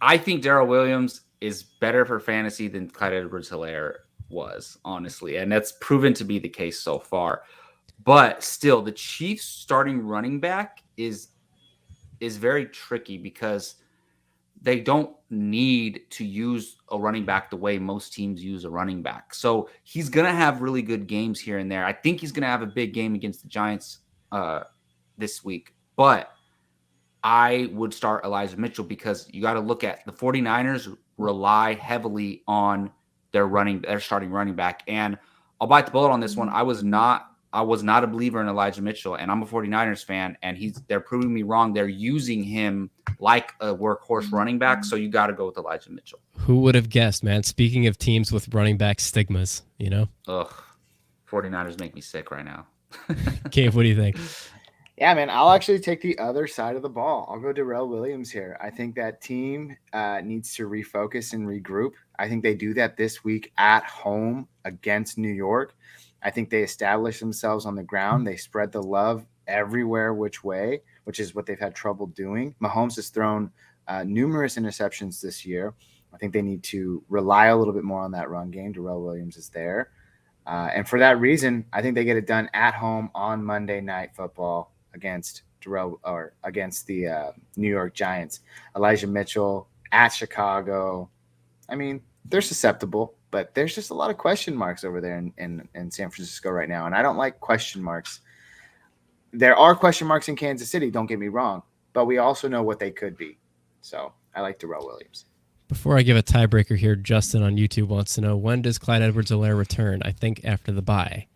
Speaker 3: I think Darrell Williams is better for fantasy than Clyde Edwards-Helaire was, honestly, and that's proven to be the case so far. But still, the Chiefs starting running back is very tricky because they don't need to use a running back the way most teams use a running back. So he's going to have really good games here and there. I think he's going to have a big game against the Giants this week. But I would start Elijah Mitchell because you got to look at the 49ers rely heavily on their starting running back. And I'll bite the bullet on this one. I was not a believer in Elijah Mitchell, and I'm a 49ers fan, and they're proving me wrong. They're using him like a workhorse running back, so you got to go with Elijah Mitchell.
Speaker 2: Who would have guessed, man? Speaking of teams with running back stigmas,
Speaker 3: Ugh, 49ers make me sick right now.
Speaker 2: Cave, what do you think?
Speaker 4: Yeah, man, I'll actually take the other side of the ball. I'll go Darrell Williams here. I think that team needs to refocus and regroup. I think they do that this week at home against New York. I think they establish themselves on the ground. They spread the love everywhere which way, which is what they've had trouble doing. Mahomes has thrown numerous interceptions this year. I think they need to rely a little bit more on that run game. Darrell Williams is there. And for that reason, I think they get it done at home on Monday Night Football against the New York Giants. Elijah Mitchell at Chicago. I mean, they're susceptible, but there's just a lot of question marks over there in San Francisco right now. And I don't like question marks. There are question marks in Kansas City, don't get me wrong, but we also know what they could be. So I like Darrell Williams.
Speaker 2: Before I give a tiebreaker here, Justin on YouTube wants to know, when does Clyde Edwards-Helaire return? I think after the bye.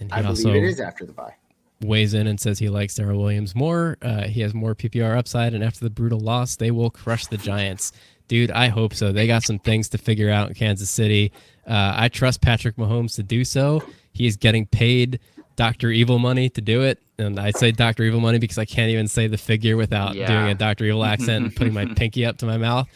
Speaker 2: And
Speaker 4: I believe it is after the bye.
Speaker 2: Weighs in and says he likes Darrell Williams more. He has more PPR upside, and after the brutal loss, they will crush the Giants. Dude, I hope so. They got some things to figure out in Kansas City. I trust Patrick Mahomes to do so. He is getting paid Dr. Evil money to do it. And I say Dr. Evil money because I can't even say the figure without doing a Dr. Evil accent and putting my pinky up to my mouth.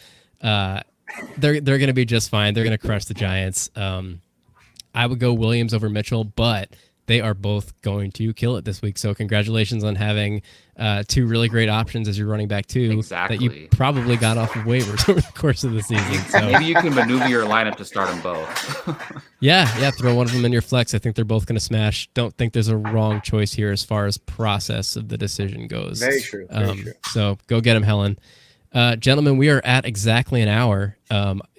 Speaker 2: They're going to be just fine. They're going to crush the Giants. I would go Williams over Mitchell, but they are both going to kill it this week. So congratulations on having two really great options as your running back too. That you probably got off of waivers over the course of the season. So
Speaker 3: maybe you can maneuver your lineup to start them both.
Speaker 2: yeah, throw one of them in your flex. I think they're both going to smash. Don't think there's a wrong choice here as far as process of the decision goes.
Speaker 4: Very true. Very true.
Speaker 2: So go get him, Helen. Gentlemen, we are at exactly an hour.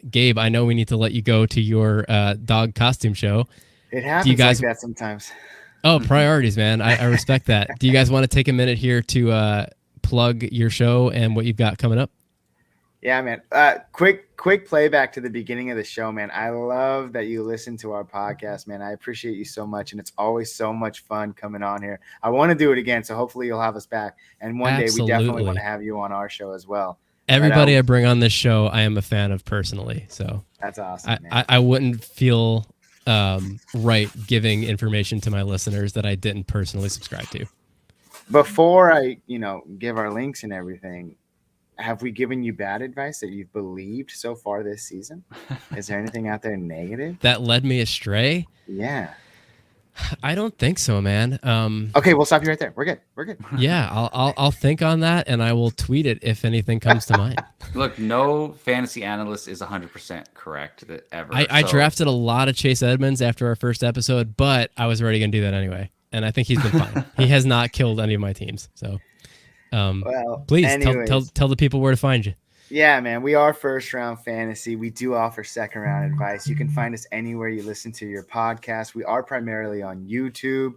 Speaker 2: Gabe, I know we need to let you go to your dog costume show.
Speaker 4: It happens like that sometimes.
Speaker 2: Oh, priorities, man. I respect that. Do you guys want to take a minute here to plug your show and what you've got coming up?
Speaker 4: Yeah, man. Quick playback to the beginning of the show, man. I love that you listen to our podcast, man. I appreciate you so much, and it's always so much fun coming on here. I want to do it again, so hopefully you'll have us back. And one day we definitely want to have you on our show as well.
Speaker 2: Everybody I bring on this show, I am a fan of personally. So
Speaker 4: that's awesome, man.
Speaker 2: I wouldn't feel right giving information to my listeners that I didn't personally subscribe to.
Speaker 4: Before I, give our links and everything, have we given you bad advice that you've believed so far this season? Is there anything out there negative
Speaker 2: that led me astray?
Speaker 4: Yeah.
Speaker 2: I don't think so, man.
Speaker 4: Okay, we'll stop you right there. We're good.
Speaker 2: Yeah, I'll think on that, and I will tweet it if anything comes to mind.
Speaker 3: Look, no fantasy analyst is 100% correct ever.
Speaker 2: I drafted a lot of Chase Edmonds after our first episode, but I was already going to do that anyway, and I think he's been fine. He has not killed any of my teams. So, please tell the people where to find you.
Speaker 4: Yeah, man, we are First Round Fantasy. We do offer second round advice. You can find us anywhere you listen to your podcast. We are primarily on YouTube,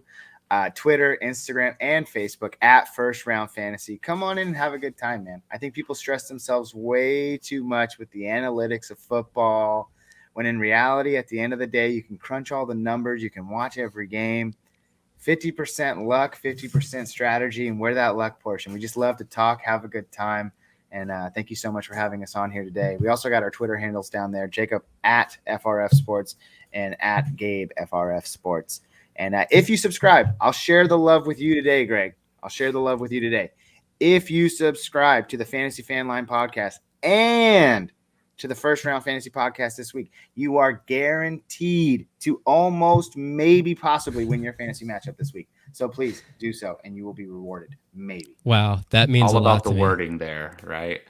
Speaker 4: Twitter, Instagram, and Facebook at First Round Fantasy. Come on in and have a good time, man. I think people stress themselves way too much with the analytics of football, when in reality, at the end of the day, you can crunch all the numbers, you can watch every game. 50% luck, 50% strategy, and we're that luck portion. We just love to talk, have a good time. And thank you so much for having us on here today. We also got our Twitter handles down there, Jacob at FRF Sports and at Gabe FRF Sports. And if you subscribe, I'll share the love with you today, Greg. I'll share the love with you today. If you subscribe to the Fantasy Fanline podcast and to the First Round Fantasy Podcast this week, you are guaranteed to almost, maybe, possibly win your fantasy matchup this week. So please do so, and you will be rewarded. Maybe.
Speaker 2: Wow, that means
Speaker 3: all
Speaker 2: a lot
Speaker 3: about the
Speaker 2: to me.
Speaker 3: wording there, right?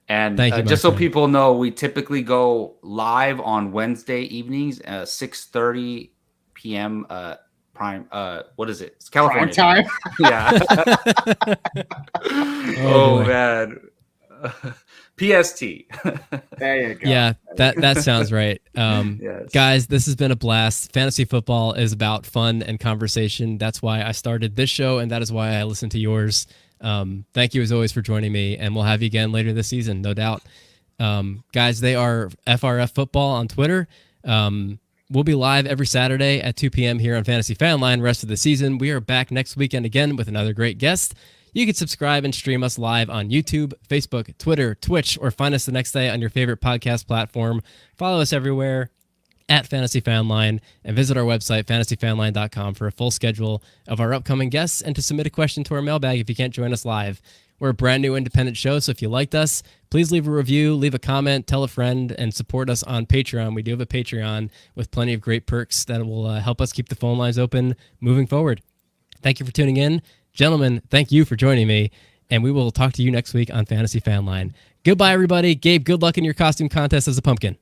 Speaker 3: And
Speaker 2: Thank you,
Speaker 3: just so
Speaker 2: friend.
Speaker 3: people know, we typically go live on Wednesday evenings, 6:30 p.m. Prime. What is it? It's California
Speaker 4: Prime time.
Speaker 3: Yeah.
Speaker 2: Oh, boy.
Speaker 3: Man. PST.
Speaker 4: There you go.
Speaker 2: Yeah, that sounds right.
Speaker 3: Yes.
Speaker 2: Guys, this has been a blast. Fantasy football is about fun and conversation. That's why I started this show, and that is why I listen to yours. Thank you as always for joining me, and we'll have you again later this season, no doubt. Guys, they are FRF Football on Twitter. We'll be live every Saturday at 2 p.m. here on Fantasy Fanline rest of the season. We are back next weekend again with another great guest. You can subscribe and stream us live on YouTube, Facebook, Twitter, Twitch, or find us the next day on your favorite podcast platform. Follow us everywhere at Fantasy Fanline and visit our website, fantasyfanline.com, for a full schedule of our upcoming guests and to submit a question to our mailbag if you can't join us live. We're a brand new independent show, so if you liked us, please leave a review, leave a comment, tell a friend, and support us on Patreon. We do have a Patreon with plenty of great perks that will help us keep the phone lines open moving forward. Thank you for tuning in. Gentlemen, thank you for joining me, and we will talk to you next week on Fantasy Fanline. Goodbye, everybody. Gabe, good luck in your costume contest as a pumpkin.